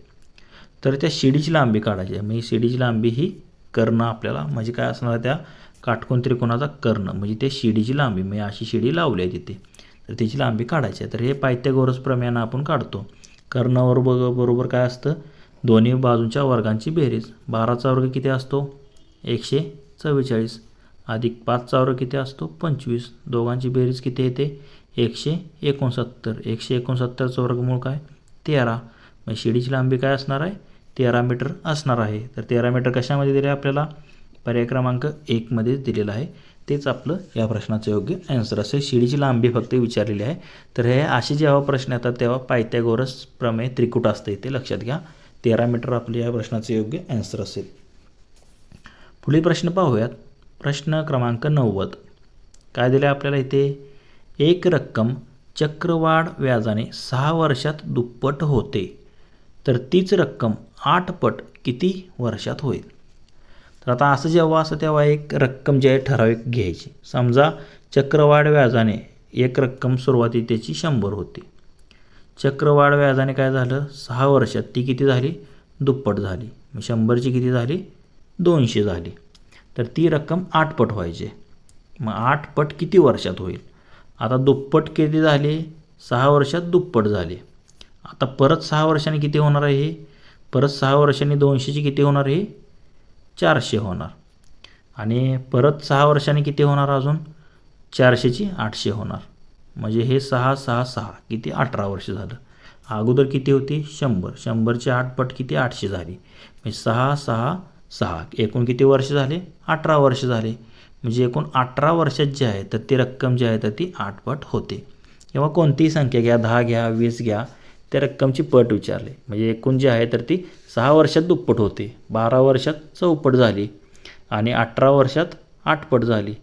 तर त्या शिडीची लांबी काढायची आहे. म्हणजे शिडीची लांबी ही कर्ण आपल्याला, म्हणजे काय असणार आहे त्या काटकोन त्रिकोणाचा कर्ण, म्हणजे ते शिडीची लांबी, म्हणजे अशी शिडी लावली आहे तिथे, तर त्याची लांबी काढायची आहे. तर हे पायथागोरस प्रमेयानं आपण काढतो. कर्णावर बरोबर काय असतं, दोन्ही बाजूंच्या वर्गांची बेरीज. 12चा वर्ग किती असतो 144 अधिक 5चा वर्ग किती असतो 25, दोघांची बेरीज किती येते 169. 169चं वर्गमूळ काय 13. मग शिडीची लांबी काय असणार आहे 13 मीटर असणार आहे. तर 13 मीटर कशामध्ये दिले आपल्याला, पर्याय क्रमांक 1 मध्येच दिलेलं आहे. तेच आपलं या प्रश्नाचं योग्य आन्सर असेल. शिडीची लांबी फक्त विचारलेली आहे. तर हे असे जेव्हा प्रश्न येतात तेव्हा पायथागोरस प्रमेय त्रिकूट असते, ते लक्षात घ्या. 13 मीटर आपले या प्रश्नाचे योग्य आन्सर असेल. पुढील प्रश्न पाहूयात. प्रश्न क्रमांक 90. काय दिले आपल्याला इथे, एक रक्कम चक्रवाढ व्याजाने 6 वर्षात दुप्पट होते, तर तीच रक्कम 8 पट किती वर्षात होईल. तर आता असं जेव्हा असं तेव्हा एक रक्कम जी आहे ठराविक घ्यायची. समजा चक्रवाढ व्याजाने एक रक्कम सुरुवाती त्याची 100 होती. चक्रवाढ व्याजाने काय झालं 6 वर्षात ती किती झाली दुप्पट झाली. मग 100ची किती झाली 200 झाली. तर ती रक्कम 8 पट व्हायची. मग 8 पट किती वर्षात होईल. आता दुप्पट किती झाली 6 वर्षात दुप्पट झाली. आता परत 6 वर्षांनी किती होणार आहे हे, परत 6 वर्षांनी 200ची किती होणार हे 400 होणार. आणि परत 6 वर्षांनी किती होणार अजून 400ची 800 होणार. म्हणजे हे 6 6 6 किती 18 वर्ष झालं. अगोदर किती होती 100, 100ची 8 पट किती 800 झाली. म्हणजे 6 6 6 एकूण किती वर्ष झाले 18 वर्ष झाले. म्हणजे एकूण 18 वर्षात जे आहे तर ती रक्कम जी आहे तर ती 8 पट होते. किंवा कोणतीही संख्या घ्या 10 घ्या 20 घ्या, त्या रक्कमची पट विचारले. म्हणजे एकूण जी आहे तर ती 6 वर्षात दुप्पट होते, 12 वर्षात चौपट झाली आणि 18 वर्षात 8 पट झाली.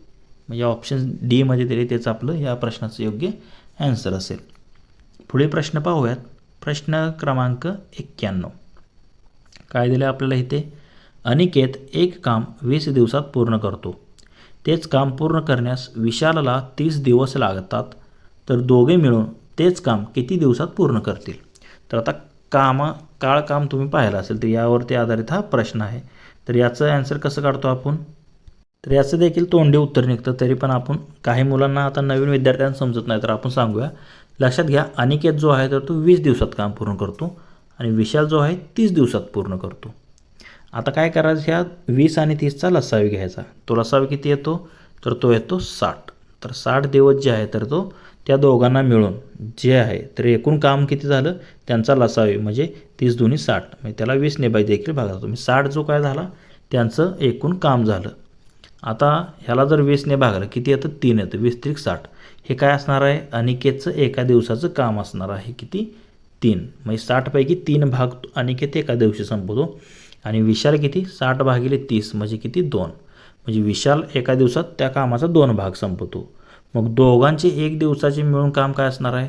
म्हणजे ऑप्शन डी मध्ये दिले, तेच आपलं या प्रश्नाचं योग्य आन्सर असेल. पुढील प्रश्न पाहूयात. प्रश्न क्रमांक 91. काय दिलं आपल्याला इथे, अनिकेत एक काम 20 दिवसात पूर्ण करतो. तेच काम पूर्ण करण्यास विशालला 30 दिवस लागतात, तर दोघे मिळून तेच काम किती दिवसात पूर्ण करतील. तर आता काम तुम्ही पाहिलं असेल, तर यावरती आधारित हा प्रश्न आहे. तर याचं आन्सर कसं काढतो आपण, तर याचं देखील तोंडी उत्तर निघतं. तरी पण आपण काही मुलांना आता नवीन विद्यार्थ्यांना समजत नाही, तर आपण सांगूया. लक्षात घ्या, अनिकेत जो आहे तर तो 20 दिवसात काम पूर्ण करतो आणि विशाल जो आहे 30 दिवसात पूर्ण करतो. आता काय करायचं, ह्या 20 आणि 30चा लसावी घ्यायचा. तो लसावी किती येतो तर तो येतो 60. तर 60 दिवस जे आहे तर तो त्या दोघांना मिळून जे आहे तर एकूण काम किती झालं त्यांचा लसावी, म्हणजे 30 दुनी 60, म्हणजे त्याला 20 ने बाय देखील भागा. तुम्ही 60 जो काय झाला त्यांचं एकूण काम झालं. आता ह्याला जर 20 ने भागलं किती येतं 3 येतं, 20 त्रिक 60. हे काय असणार आहे अनिकेतचं एका दिवसाचं काम असणार आहे किती 3. म्हणजे 60 पैकी 3 भाग अनिकेत एका दिवशी संपवतो आणि विशाल किती 60 भागिले 30 म्हणजे किती 2. म्हणजे विशाल एका दिवसात त्या कामाचा 2 भाग संपवतो. मग दोघांचे एक दिवसाचे मिळून काम काय असणार आहे,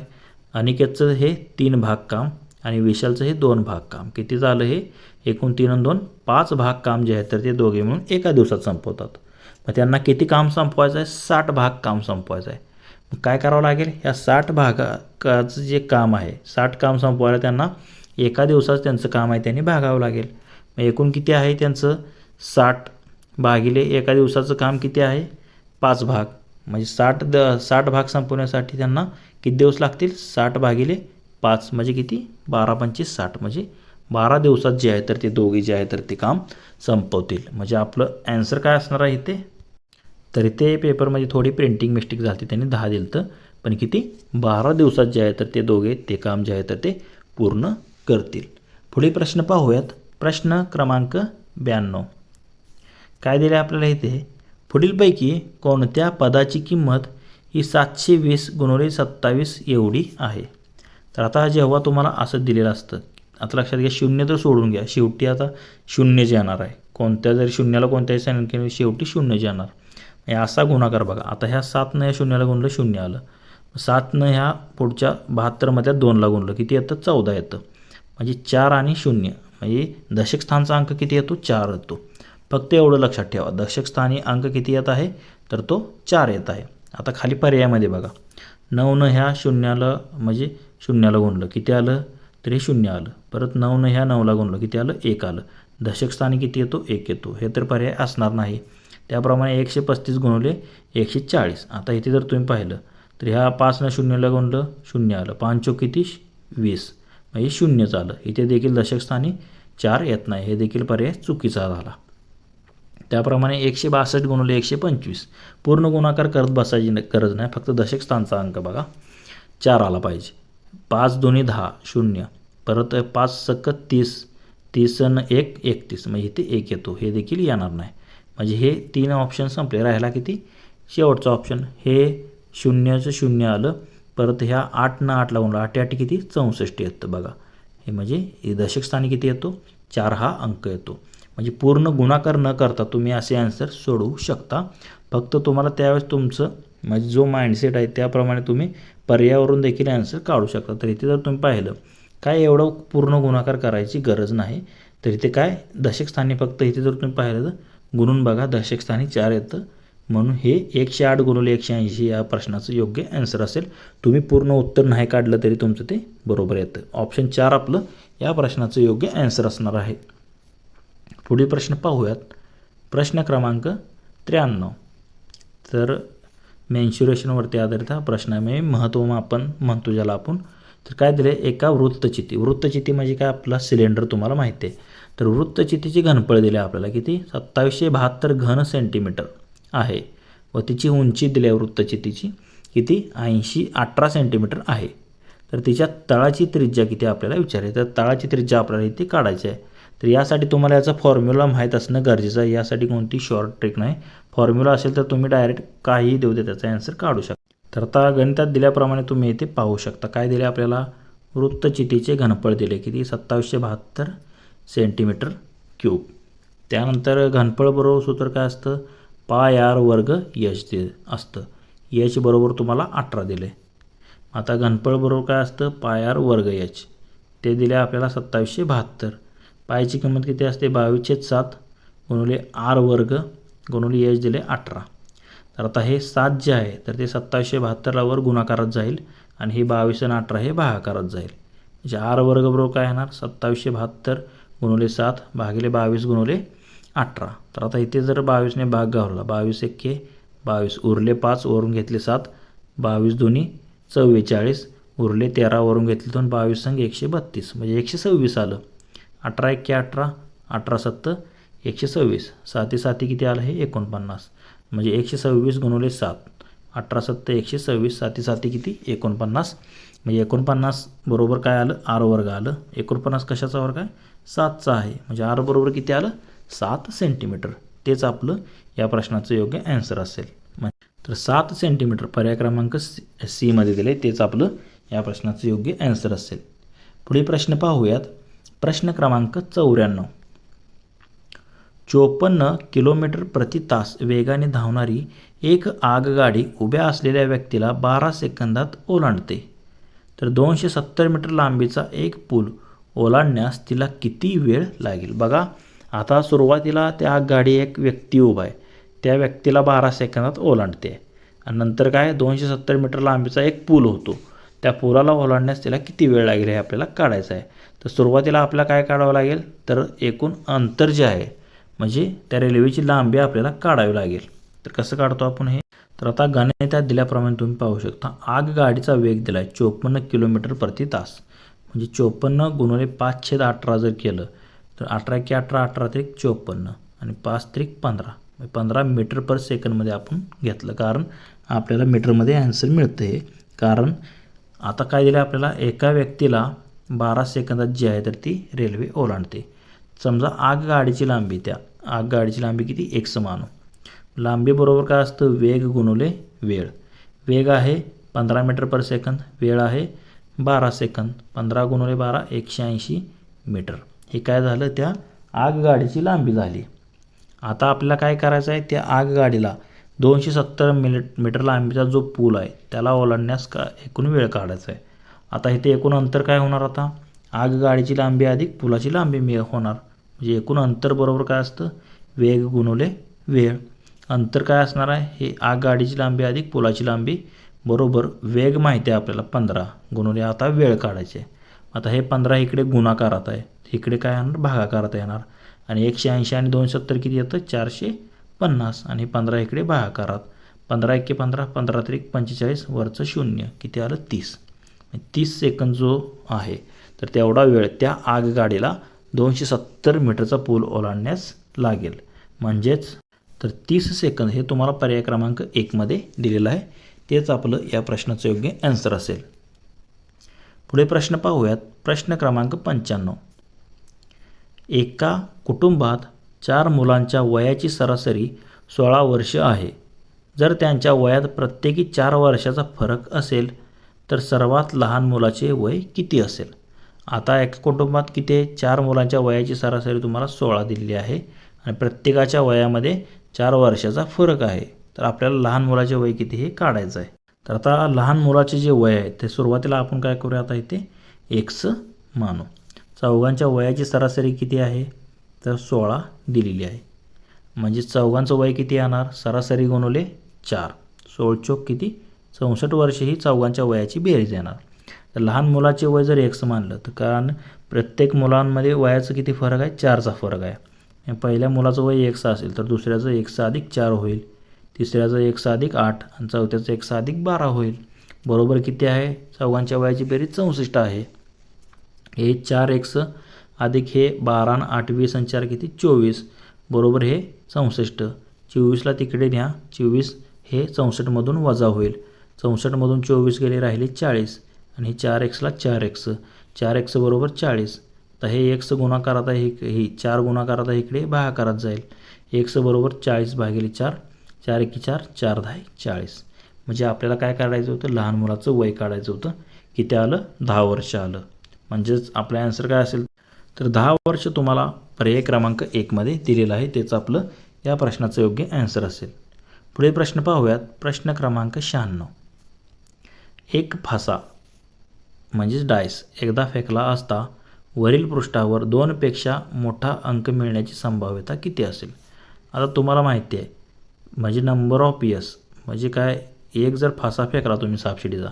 अनिकेतचं हे 3 भाग काम आणि विशालचं हे 2 भाग काम. किती झालं हे एकूण 3 आणि 2 5 भाग काम जे आहे तर ते दोघे मिळून एका दिवसात संपवतात. मग त्यांना किती काम संपवायचं आहे 60 भाग काम संपवायचं आहे. मग काय करावं लागेल, ह्या 60 भागाचं जे काम आहे 60 काम संपवायला त्यांना एका दिवसात त्यांचं काम आहे त्यांनी भागावं लागेल. मग एकूण किती आहे त्यांचं 60 भागिले एका दिवसाचं काम किती आहे 5 भाग. म्हणजे 60 भाग संपवण्यासाठी त्यांना किती दिवस लागतील 60 भागिले 5 म्हणजे किती 12 पंचवीस 60, म्हणजे 12 दिवसात जे आहे तर ते दोघे जे आहे तर ते काम संपवतील. म्हणजे आपलं ॲन्सर काय असणार आहे इथे, तर इथे पेपरमध्ये थोडी प्रिंटिंग मिस्टेक झाली, त्यांनी 10 दिलं होतं, पण किती 12 दिवसात जे आहे तर ते दोघे ते काम जे आहे तर ते पूर्ण करतील. पुढील प्रश्न पाहूयात. प्रश्न क्रमांक 92. काय दिले आपल्याला इथे, पुढीलपैकी कोणत्या पदाची किंमत ही 720 गुणिले 27 एवढी आहे. तर आता जेव्हा तुम्हाला असं दिलेलं असतं आता लक्षात घ्या, शून्य तर सोडून घ्या, शेवटी आता शून्यच येणार आहे. कोणत्या जरी शून्याला कोणत्याही संख्येने शेवटी शून्यच येणार. असा गुणाकार बघा. आता ह्या 7नं ह्या शून्याला गुणलं, शून्य आलं. 7नं ह्या पुढच्या 72मध्ये 2ला गुणलं, किती येतं? 14 येतं. म्हणजे 4 आणि 0 म्हणजे दशक स्थानचा अंक किती येतो? 4 येतो. फक्त एवढं लक्षात ठेवा, दशक स्थानी अंक किती येत आहे? तर तो 4 येत आहे. आता खाली पर्यायामध्ये बघा, 9नं ह्या शून्याला म्हणजे शून्याला गुणलं, किती आलं? तर हे 0 आलं. परत 9नं ह्या 9ला गुणलं, किती आलं? 1 आलं. दशक स्थानी किती येतो? 1 येतो. हे तर पर्याय असणार नाही. त्याप्रमाणे 135 गुणवले 140. आता इथे जर तुम्ही पाहिलं तर ह्या 5नं शून्याला गुणलं, 0 आलं. 5 चोक किती? 20 म्हणजे 0च आलं. इथे देखील दशक स्थानी 4 येत नाही. हे देखील पर्याय चुकीचा झाला. त्याप्रमाणे 162 गुणवले 125. पूर्ण गुणाकार करत बसायची गरज नाही, फक्त दशक स्थानचा अंक बघा 4 आला पाहिजे. 5 दोन्ही 10, 0. परत 5 सक्क 30, 30 न 1 31 म्हणजे इथे 1 येतो. हे देखील येणार नाही. म्हणजे हे 3 ऑप्शन संपले. राहिला किती? शेवटचा ऑप्शन. हे 0चं 0 आलं. परत ह्या 8नं 8ला गुणलं, 8 8 किती? 64 येतं बघा. हे म्हणजे दशक स्थानी किती येतो? 4 हा अंक येतो. म्हणजे पूर्ण गुणाकार न करता तुम्ही असे आन्सर सोडवू शकता. फक्त तुम्हाला त्यावेळेस तुमचं म्हणजे जो माइंडसेट आहे त्याप्रमाणे तुम्ही पर्यायावरून देखील आन्सर काढू शकता. तर इथे जर तुम्ही पाहिलं, काय एवढं पूर्ण गुणाकार करायची गरज नाही. तर इथे काय दशक स्थानी फक्त इथे जर तुम्ही पाहिलं तर गुणून बघा, दशक स्थानी 4 येतं. म्हणून हे 108 गुणवले 180 या प्रश्नाचं योग्य आन्सर असेल. तुम्ही पूर्ण उत्तर नाही काढलं तरी तुमचं ते बरोबर येतं. ऑप्शन 4 आपलं या प्रश्नाचं योग्य आन्सर असणार आहे. पुढील प्रश्न पाहूयात. प्रश्न क्रमांक 93. तर मेन्शुरेशनवरती आधारित हा प्रश्न आहे. म्हणजे महत्त्वमापन म्हणतो ज्याला आपण. तर काय दिलं आहे? एका वृत्तचिती. वृत्तचिती म्हणजे काय? आपला सिलेंडर तुम्हाला माहिती आहे. तर वृत्तचितीची घनफळ दिली आहे आपल्याला, किती? 2772 घन सेंटीमीटर आहे. व तिची उंची दिली आहे वृत्तचितीची, किती? 18 सेंटीमीटर आहे. तर तिच्या तळाची त्रिज्या किती आपल्याला विचारली. तर तळाची त्रिज्या आपल्याला इथे काढायची आहे. तर यासाठी तुम्हाला याचा फॉर्म्युला माहीत असणं गरजेचं आहे. यासाठी कोणती शॉर्ट ट्रिक नाही. फॉर्म्युला असेल तर तुम्ही डायरेक्ट काहीही देऊ दे त्याचा आन्सर काढू शकता. तर आता गणितात दिल्याप्रमाणे तुम्ही इथे पाहू शकता. काय दिले आपल्याला? वृत्तचितीचे घनफळ दिले, किती? 2772 सेंटीमीटर क्यूब. त्यानंतर घनफळ बरोबर सूत्र काय असतं? पाय आर वर्ग एच ते असतं. एच बरोबर तुम्हाला 18 दिले. आता घनफळ बरोबर काय असतं? पाय आर वर्ग एच. ते दिले आपल्याला 2772. पायची किंमत किती असते? 22/7 गुणुले आर वर्ग गुणुले एच दिले 18. तर आता हे 7 जे आहे तर ते 2772ला वर गुणाकारात जाईल आणि हे 22 आणि 18 हे भागाकारात जाईल. म्हणजे आर वर्ग बरोबर काय येणार? 2772 गुणुले 7 भागिले 22 गुणुले 18. तर आता इथे जर 22ने भाग घालवला, 22 एक्के 22 उरले 5 वरून घेतले 7, 22 दोन्ही 44 उरले 13 वरून घेतले 2, 22 संग 132 म्हणजे 126 आलं. 18 एक्के 18, 18 7 126, 7 7 किती आलं? हे 49 म्हणजे 126 गुणुले 7, 18 7 126, 7 7 किती? 49 म्हणजे 49 बरोबर काय आलं? आर वर्ग आलं. 49 कशाचा वर्ग आहे? 7चा आहे. म्हणजे आर बरोबर किती आलं? 7 सेंटीमीटर. तेच आपलं या प्रश्नाचं योग्य आन्सर असेल. तर 7 सेंटीमीटर पर्याय क्रमांक सी मध्ये दिले, तेच आपलं या प्रश्नाचं योग्य आन्सर असेल. पुढील प्रश्न पाहूयात. प्रश्न क्रमांक 94. 54 किलोमीटर प्रति तास वेगाने धावणारी एक आगगाडी उभ्या असलेल्या व्यक्तीला 12 सेकंदात ओलांडते. तर 270 मीटर लांबीचा एक पूल ओलांडण्यास तिला किती वेळ लागेल? बघा, आता सुरुवातीला त्या आगगाडी एक व्यक्ती उभा आहे, त्या व्यक्तीला 12 सेकंदात ओलांडते. आणि नंतर काय? 270 मीटर लांबीचा एक पूल होतो, त्या पुलाला ओलांडण्यास तिला किती वेळ लागेल हे आपल्याला काढायचं आहे. तर सुरुवातीला आपल्याला काय काढावं लागेल? तर एकूण अंतर जे आहे म्हणजे त्या रेल्वेची लांबी आपल्याला काढावी लागेल. तर कसं काढतो आपण हे? तर आता गणितात दिल्याप्रमाणे तुम्ही पाहू शकता. आगगाडीचा वेग दिला आहे 54 किलोमीटर प्रति तास. म्हणजे 54 गुणिले 5/18 जर केलं तर 18 एक्के 18, 18 त्रिक 54 आणि 5 त्रिक 15, 15 मीटर पर सेकंडमध्ये आपण घेतलं, कारण आपल्याला मीटरमध्ये आन्सर मिळतं आहे. कारण आता काय दिलं आपल्याला? एका व्यक्तीला 12 सेकंदात जी आहे तर ती रेल्वे ओलांडते. समजा आगगाडीची लांबी, त्या आगगाडीची लांबी किती? एक समान लांबी बरोबर काय असतं? वेग गुणुले वेळ. वेग आहे 15 मीटर पर सेकंद, वेळ आहे 12 सेकंद. 15 गुणुले 12 180 मीटर. हे काय झालं, त्या आगगाडीची लांबी झाली. आता आपल्याला काय करायचं आहे, त्या आगगाडीला 270 मीटर लांबीचा जो पूल आहे त्याला ओलांडण्यास एकूण वेळ काढायचा आहे. आता इथे एकूण अंतर काय होणार, आता आगगाडीची लांबी अधिक पुलाची लांबी होणार. म्हणजे एकूण अंतर बरोबर काय असतं, वेग गुणिले वेळ. अंतर काय असणार आहे, हे आगगाडीची लांबी अधिक पुलाची लांबी बरोबर वेग माहिती आहे आपल्याला 15 गुणिले आता वेळ काढायचे. आता हे 15 इकडे गुणाकारात आहे, इकडे काय येणार, भागाकारात येणार. आणि 180 आणि 270 किती येतं, 450. आणि 15 इकडे भागाकारात. 15 एके 15, 15 त्रिक 45, वरचं 0 किती आलं, 30. 30 सेकंद जो आहे तर तेवढा वेळ त्या आगगाडीला 270 मीटरचा पूल ओलांडण्यास लागेल. म्हणजेच तर 30 सेकंद हे तुम्हाला पर्याय क्रमांक 1 मध्ये दिलेलं आहे. तेच आपलं या प्रश्नाचं योग्य आन्सर असेल. पुढे प्रश्न पाहूयात. प्रश्न क्रमांक 95. एका कुटुंबात 4 मुलांच्या वयाची सरासरी 16 वर्ष आहे. जर त्यांच्या वयात प्रत्येकी 4 वर्षाचा फरक असेल तर सर्वात लहान मुलाचे वय किती असेल. आता एका कुटुंबात किती आहे, 4 मुलांच्या वयाची सरासरी तुम्हाला 16 दिलेली आहे आणि प्रत्येकाच्या वयामध्ये 4 वर्षाचा फरक आहे. तर आपल्याला लहान मुलाचे वय किती हे काढायचं आहे. तर आता लहान मुलाचे जे वय आहे ते सुरुवातीला आपण काय करूया, आता इथे x मानू. चौघांच्या वयाची सरासरी किती आहे, तर 16 दिलेली आहे. म्हणजे चौघांचं वय किती येणार, सरासरी गुणिले 4, 16 चोक किती, 64 वर्ष ही चौघांच्या वयाची बेरीज येणार. तर लहान मुलाचे वय जर x मानलं तर कारण प्रत्येक मुलांमध्ये वयाचं किती फरक आहे, 4चा फरक आहे. पहिल्या मुलाचं वय x असेल तर दुसऱ्याचं x अधिक 4 होईल, तिसऱ्याचं x अधिक 8 आणि चौथ्याचं x अधिक 12 होईल. बरोबर किती आहे, चौघांच्या वयाची बेरीज 64 आहे. हे 4x अधिक हे 12 आणि 8 20 आणि 4 किती 24 बरोबर हे 64. 24ला तिकडे न्या, 24 हे 64मधून वजा होईल. 64मधून 24 गेले, राहिले 40 आणि 4xला 4x, 4x बरोबर 40. तर हे x गुणाकारात आहे, ही 4 गुणाकारात आहे, इकडे भागाकारात जाईल. x बरोबर 40 भागिले 4, 4 एकी 4, 4 10 40. म्हणजे आपल्याला काय काढायचं होतं, लहान मुलाचं वय काढायचं होतं. किती आलं, 10 वर्ष आलं. म्हणजेच आपला आन्सर काय असेल, तर 10 वर्ष तुम्हाला पर्याय क्रमांक 1 मध्ये दिलेलं आहे. तेच आपलं या प्रश्नाचं योग्य आन्सर असेल. पुढे प्रश्न पाहूयात. प्रश्न क्रमांक 96. एक फासा म्हणजेच डायस एकदा फेकला असता वरील पृष्ठावर 2 पेक्षा मोठा अंक मिळण्याची संभाव्यता किती असेल. आता तुम्हाला माहिती आहे म्हणजे नंबर ऑफ यस म्हणजे काय, एक जर फासा फेकला तुम्ही सापशिडीचा,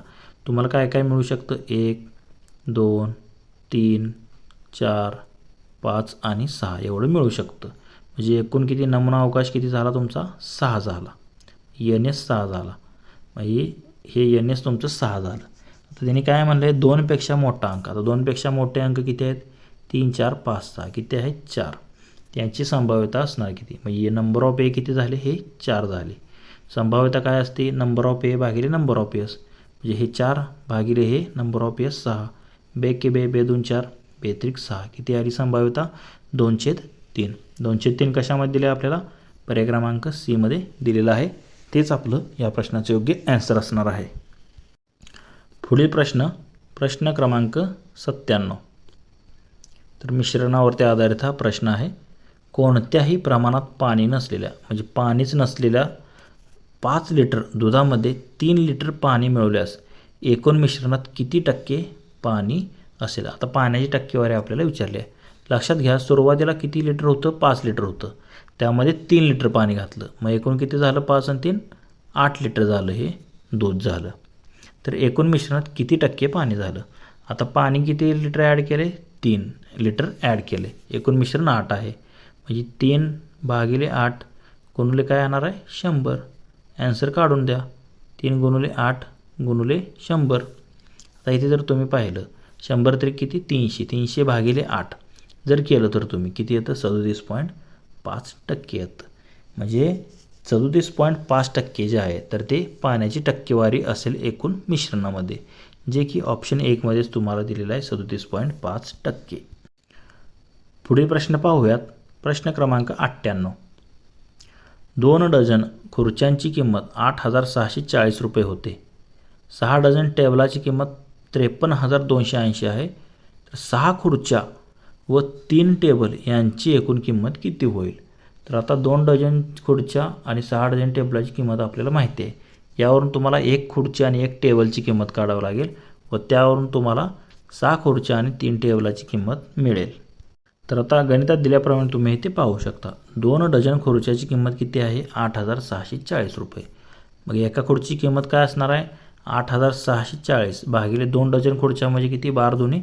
तुम्हाला काय काय मिळू शकतं, 1 2 3 4 5 आणि 6 एवढं मिळू शकतं. म्हणजे एकूण किती नमुना अवकाश किती झाला तुमचा, 6 झाला. NS 6 झाला. म्हणजे हे NS तुमचं 6 झालं. आता त्यांनी काय म्हणलं आहे, 2पेक्षा मोठा अंक. आता 2पेक्षा मोठे अंक किती आहेत, 3 4 5 6 किती आहेत, 4. त्यांची संभाव्यता असणार किती, म्हणजे नंबर ऑफ ए किती झाले, हे 4 झाले. संभाव्यता काय असते, नंबर ऑफ ए भागिले नंबर ऑफ एस. म्हणजे हे 4 भागिले हे नंबर ऑफ एस 6. बे के बे, बे 2 4, बेत्रिक 6 किती आली संभाव्यता, 2/3. 2/3 कशामध्ये दिले आपल्याला, पर्याय क्रमांक सी मध्ये दिलेलं आहे. तेच आपलं या प्रश्नाचं योग्य आन्सर असणार आहे. पुढील प्रश्न, प्रश्न क्रमांक 97. तर मिश्रणावरती आधारित हा प्रश्न आहे. कोणत्याही प्रमाणात पाणी नसलेल्या म्हणजे पाणीच नसलेल्या 5 लिटर दुधामध्ये 3 लिटर पाणी मिळवल्यास एकूण मिश्रणात किती टक्के पाणी असेल. आता पाण्याची टक्केवारी आपल्याला विचारली आहे. लक्षात घ्या सुरुवातीला किती लिटर होतं, 5 लिटर होतं, त्यामध्ये 3 लिटर पाणी घातलं, मग एकूण किती झालं, 5 आणि 3 8 लिटर झालं हे दूध झालं. तर एकूण मिश्रणात किती टक्के पाणी झालं. आता पाणी किती लिटर ॲड केले, 3 लिटर ॲड केले, एकूण मिश्रण 8 आहे. म्हणजे 3 भागिले 8 गुणुले काय येणार आहे, 100. ॲन्सर काढून द्या, 3 गुणुले 8 गुणुले 100. आता इथे जर तुम्ही पाहिलं 100 तरी किती 300, 300 भागिले 8 जर केलं तर तुम्ही किती येतं, 37.5% येतं. म्हणजे 37.5% जे आहे तर ते पाण्याची टक्केवारी असेल एकूण मिश्रणामध्ये, जे की ऑप्शन 1 मध्येच तुम्हाला दिलेलं आहे 37.5%. पुढील प्रश्न पाहूयात. प्रश्न क्रमांक 98. 2 डझन खुर्च्यांची किंमत 8,640 रुपये होते. 6 डझन टेबलाची किंमत 53,280 आहे. तर 6 खुर्च्या व 3 टेबल यांची एकूण किंमत किती होईल? तर आता 2 डझन खुर्च्या आणि 6 डझन टेबलाची किंमत आपल्याला माहिती आहे. यावरून तुम्हाला 1 खुर्ची आणि 1 टेबलची किंमत काढावी लागेल व त्यावरून तुम्हाला 6 खुर्च्या आणि 3 टेबलाची किंमत मिळेल. तर आता गणितात दिल्याप्रमाणे तुम्ही इथे पाहू शकता. 2 डझन खुर्च्याची किंमत किती आहे? 8,640 रुपये. मग एका खुर्चीची किंमत काय असणार आहे? 8,640 भागिले 2 डझन खुर्च्या म्हणजे किती? 12 दुनी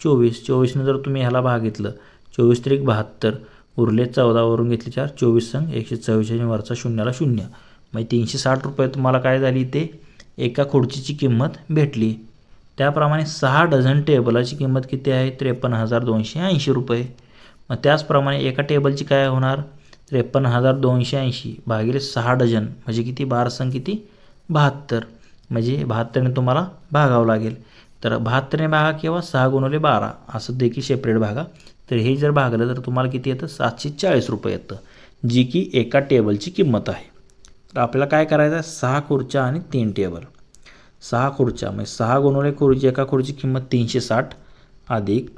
24. 24ने जर तुम्ही ह्याला भागितलं, 24 त्रिक 72, उरले 14 वरून घेतले 4, 24 संग 144 आणि वरचा शून्याला 0. म्हणजे 360 रुपये तुम्हाला काय झाली? ते एका खुर्चीची किंमत भेटली. त्याप्रमाणे 6 डझन टेबलाची किंमत किती आहे? 53,280 रुपये. मग त्याचप्रमाणे एका टेबलची काय होणार? 53,280 भागिले 6 डझन म्हणजे किती? 12 संग किती? 72. म्हणजे 72ने तुम्हाला भागावं लागेल. तर 72ने भागा किंवा 6 गुणिले 12 असं देखील सेपरेट भागा. तर हे जर भागलं तर तुम्हाला किती येतं? 740 रुपये येतं, जी की एका टेबलची किंमत आहे. तर आपल्याला काय करायचं आहे? 6 खुर्च्या आणि 3 टेबल. 6 खुर्च्या म्हणजे 6 गुणिले खुर्ची, एका खुर्ची किंमत 360 अधिक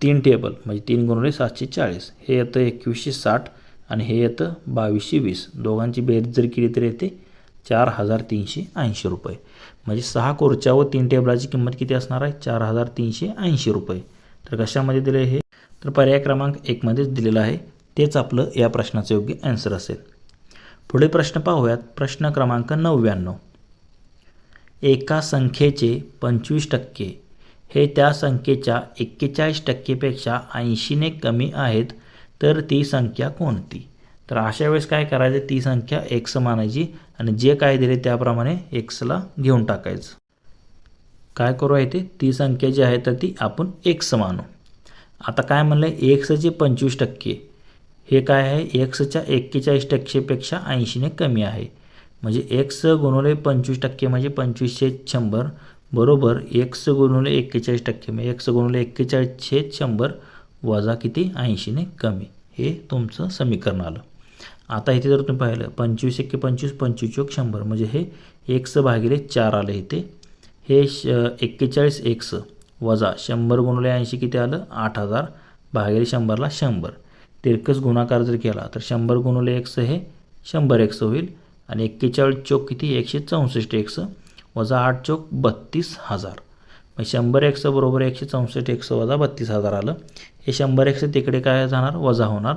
3 टेबल म्हणजे 3 गुणिले 740, हे येतं 2160 आणि हे येतं 2220. दोघांची बेरीज जर केली तर येते 4,380 रुपये. म्हणजे 6 खुर्च्या व 3 टेबलाची किंमत किती असणार आहे? 4,380 रुपये. तर कशामध्ये दिले हे? तर पर्याय क्रमांक 1 मध्येच दिलेलं आहे. तेच आपलं या प्रश्नाचं योग्य आन्सर असेल. पुढील प्रश्न पाहूयात. प्रश्न क्रमांक 99. एका संख्येचे 25% हे त्या संख्येच्या 41% पेक्षा 80ने कमी आहेत, तर ती संख्या कोणती? तर अशा वेळेस काय करायचं? ती संख्या x मानायची आणि जे काय दिले त्याप्रमाणे xला घेऊन टाकायचं. काय करू आहे ते? ती संख्या जी आहे तर ती आपण x मानू. आता काय म्हणलं आहे? xचे 25% हे काय आहे? xच्या 41% पेक्षा 80ने कमी आहे. म्हणजे x गुणिले 25% म्हणजे 25/100 बरोबर x गुणिले 41% म्हणजे x गुणिले 41/100 वजा किती? 80ने कमी. हे तुमचं समीकरण आलं. आता इथे जर तुम्ही पाहिलं 25 × 25 25 100 म्हणजे हे x भागिले 4 आलं इथे. हे 41x वजा 100 गुणिले 80 किती आलं? 8000 भागिले 100ला 100. तिरकस गुणाकार जर केला तर 100 गुणिले x हे 100x होईल आणि 41 चौक किती? 164x वजा 8 चौक 32,000. मग 100x बरोबर 164x वजा 32,000 आलं. हे 100x तिकडे काय जाणार? वजा होणार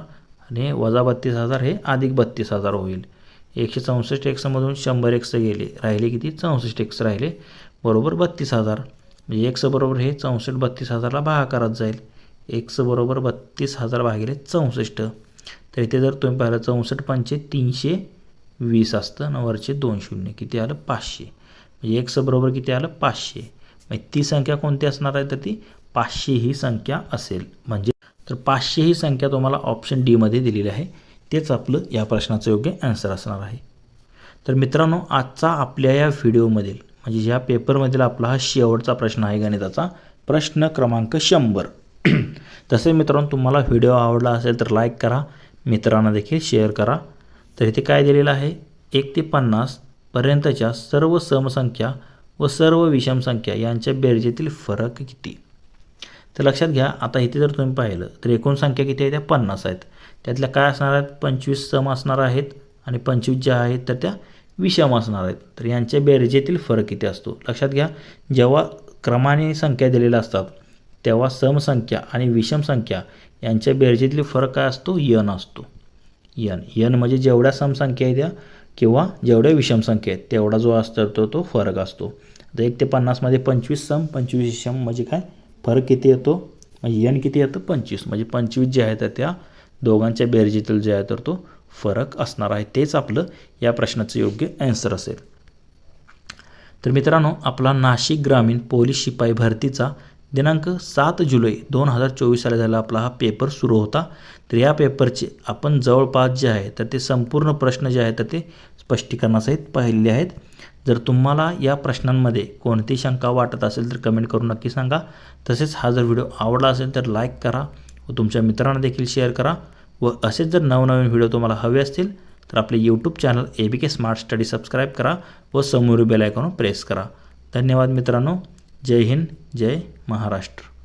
आणि वजा 32,000 हे अधिक 32,000 होईल. 164x मधून 100x गेले, राहिले किती? 64x राहिले बरोबर 32,000. म्हणजे x बरोबर हे 64 32,000ला भागाकारात जाईल. x बरोबर 32,000 भागिले 64. तर इथे जर तुम्ही पाहिलं 64 पंचे 320 असतं आणि वरचे 2 शून्य किती आलं? 500. म्हणजे x बरोबर किती आलं? 500. म्हणजे ती संख्या कोणती असणार आहे? तर ती 500 ही संख्या असेल. म्हणजे तर 500 ही संख्या तुम्हाला ऑप्शन डी मध्ये दिलेली आहे. तेच आपलं या प्रश्नाचं योग्य आन्सर असणार आहे. तर मित्रांनो, आजचा आपल्या या व्हिडिओमधील म्हणजे या पेपरमधील आपला हा शेवटचा प्रश्न आहे गणिताचा, प्रश्न क्रमांक 100. तसे मित्रांनो, तुम्हाला व्हिडिओ आवडला असेल तर लाईक करा, मित्रांना देखील शेअर करा. तर इथे काय दिलेलं आहे? 1 ते 50 पर्यंतच्या सर्व समसंख्या व सर्व विषम संख्या यांच्या बेरजेतील फरक किती? तर लक्षात घ्या, आता इथे जर तुम्ही पाहिलं तर एकूण संख्या किती आहे? त्या 50 आहेत. त्यातल्या काय असणार आहेत? 25 सम असणार आहेत आणि 25 ज्या आहेत तर त्या विषम असणार आहेत. तर यांच्या बेरजेतील फरक किती असतो? लक्षात घ्या, जेव्हा क्रमाने संख्या दिलेल्या असतात तेव्हा समसंख्या आणि विषम संख्या यांच्या बेरजेतील फरक काय असतो? n असतो. n म्हणजे जेवढ्या समसंख्या आहेत त्या किंवा जेवढ्या विषम संख्या आहेत तेवढा जो असतो तो फरक असतो. तर 1 ते 50 मध्ये 25 सम 25 विषम म्हणजे काय? फरक किती येतो? म्हणजे n किती येतं? 25. म्हणजे 25 जे आहे तर त्या दोघांच्या बेरजेतील जे आहे तर तो फरक असणार आहे. तेच आपलं या प्रश्नाचं योग्य आन्सर असेल. तर मित्रांनो, आपला नाशिक ग्रामीण पोलीस शिपाई भरतीचा दिनांक 7 जुलै 2024 साली झाला आपला हा पेपर सुरू होता. तर या पेपरचे आपण जवळपास जे आहे तर ते संपूर्ण प्रश्न जे आहेत तर ते स्पष्टीकरणासहित पाहिलेले आहेत. जर तुम्हाला या प्रश्नांमध्ये कोणती शंका वाटत असेल तर कमेंट करून नक्की सांगा. तसेच हा जर व्हिडिओ आवडला असेल तर लाईक करा व तुमच्या मित्रांना देखील शेअर करा. व असेच जर नवनवीन व्हिडिओ तुम्हाला हवे असतील तर आपले YouTube channel ABK smart study subscribe करा व समोरील बेल आयकॉन प्रेस करा. धन्यवाद मित्रांनो. जय हिंद, जय महाराष्ट्र.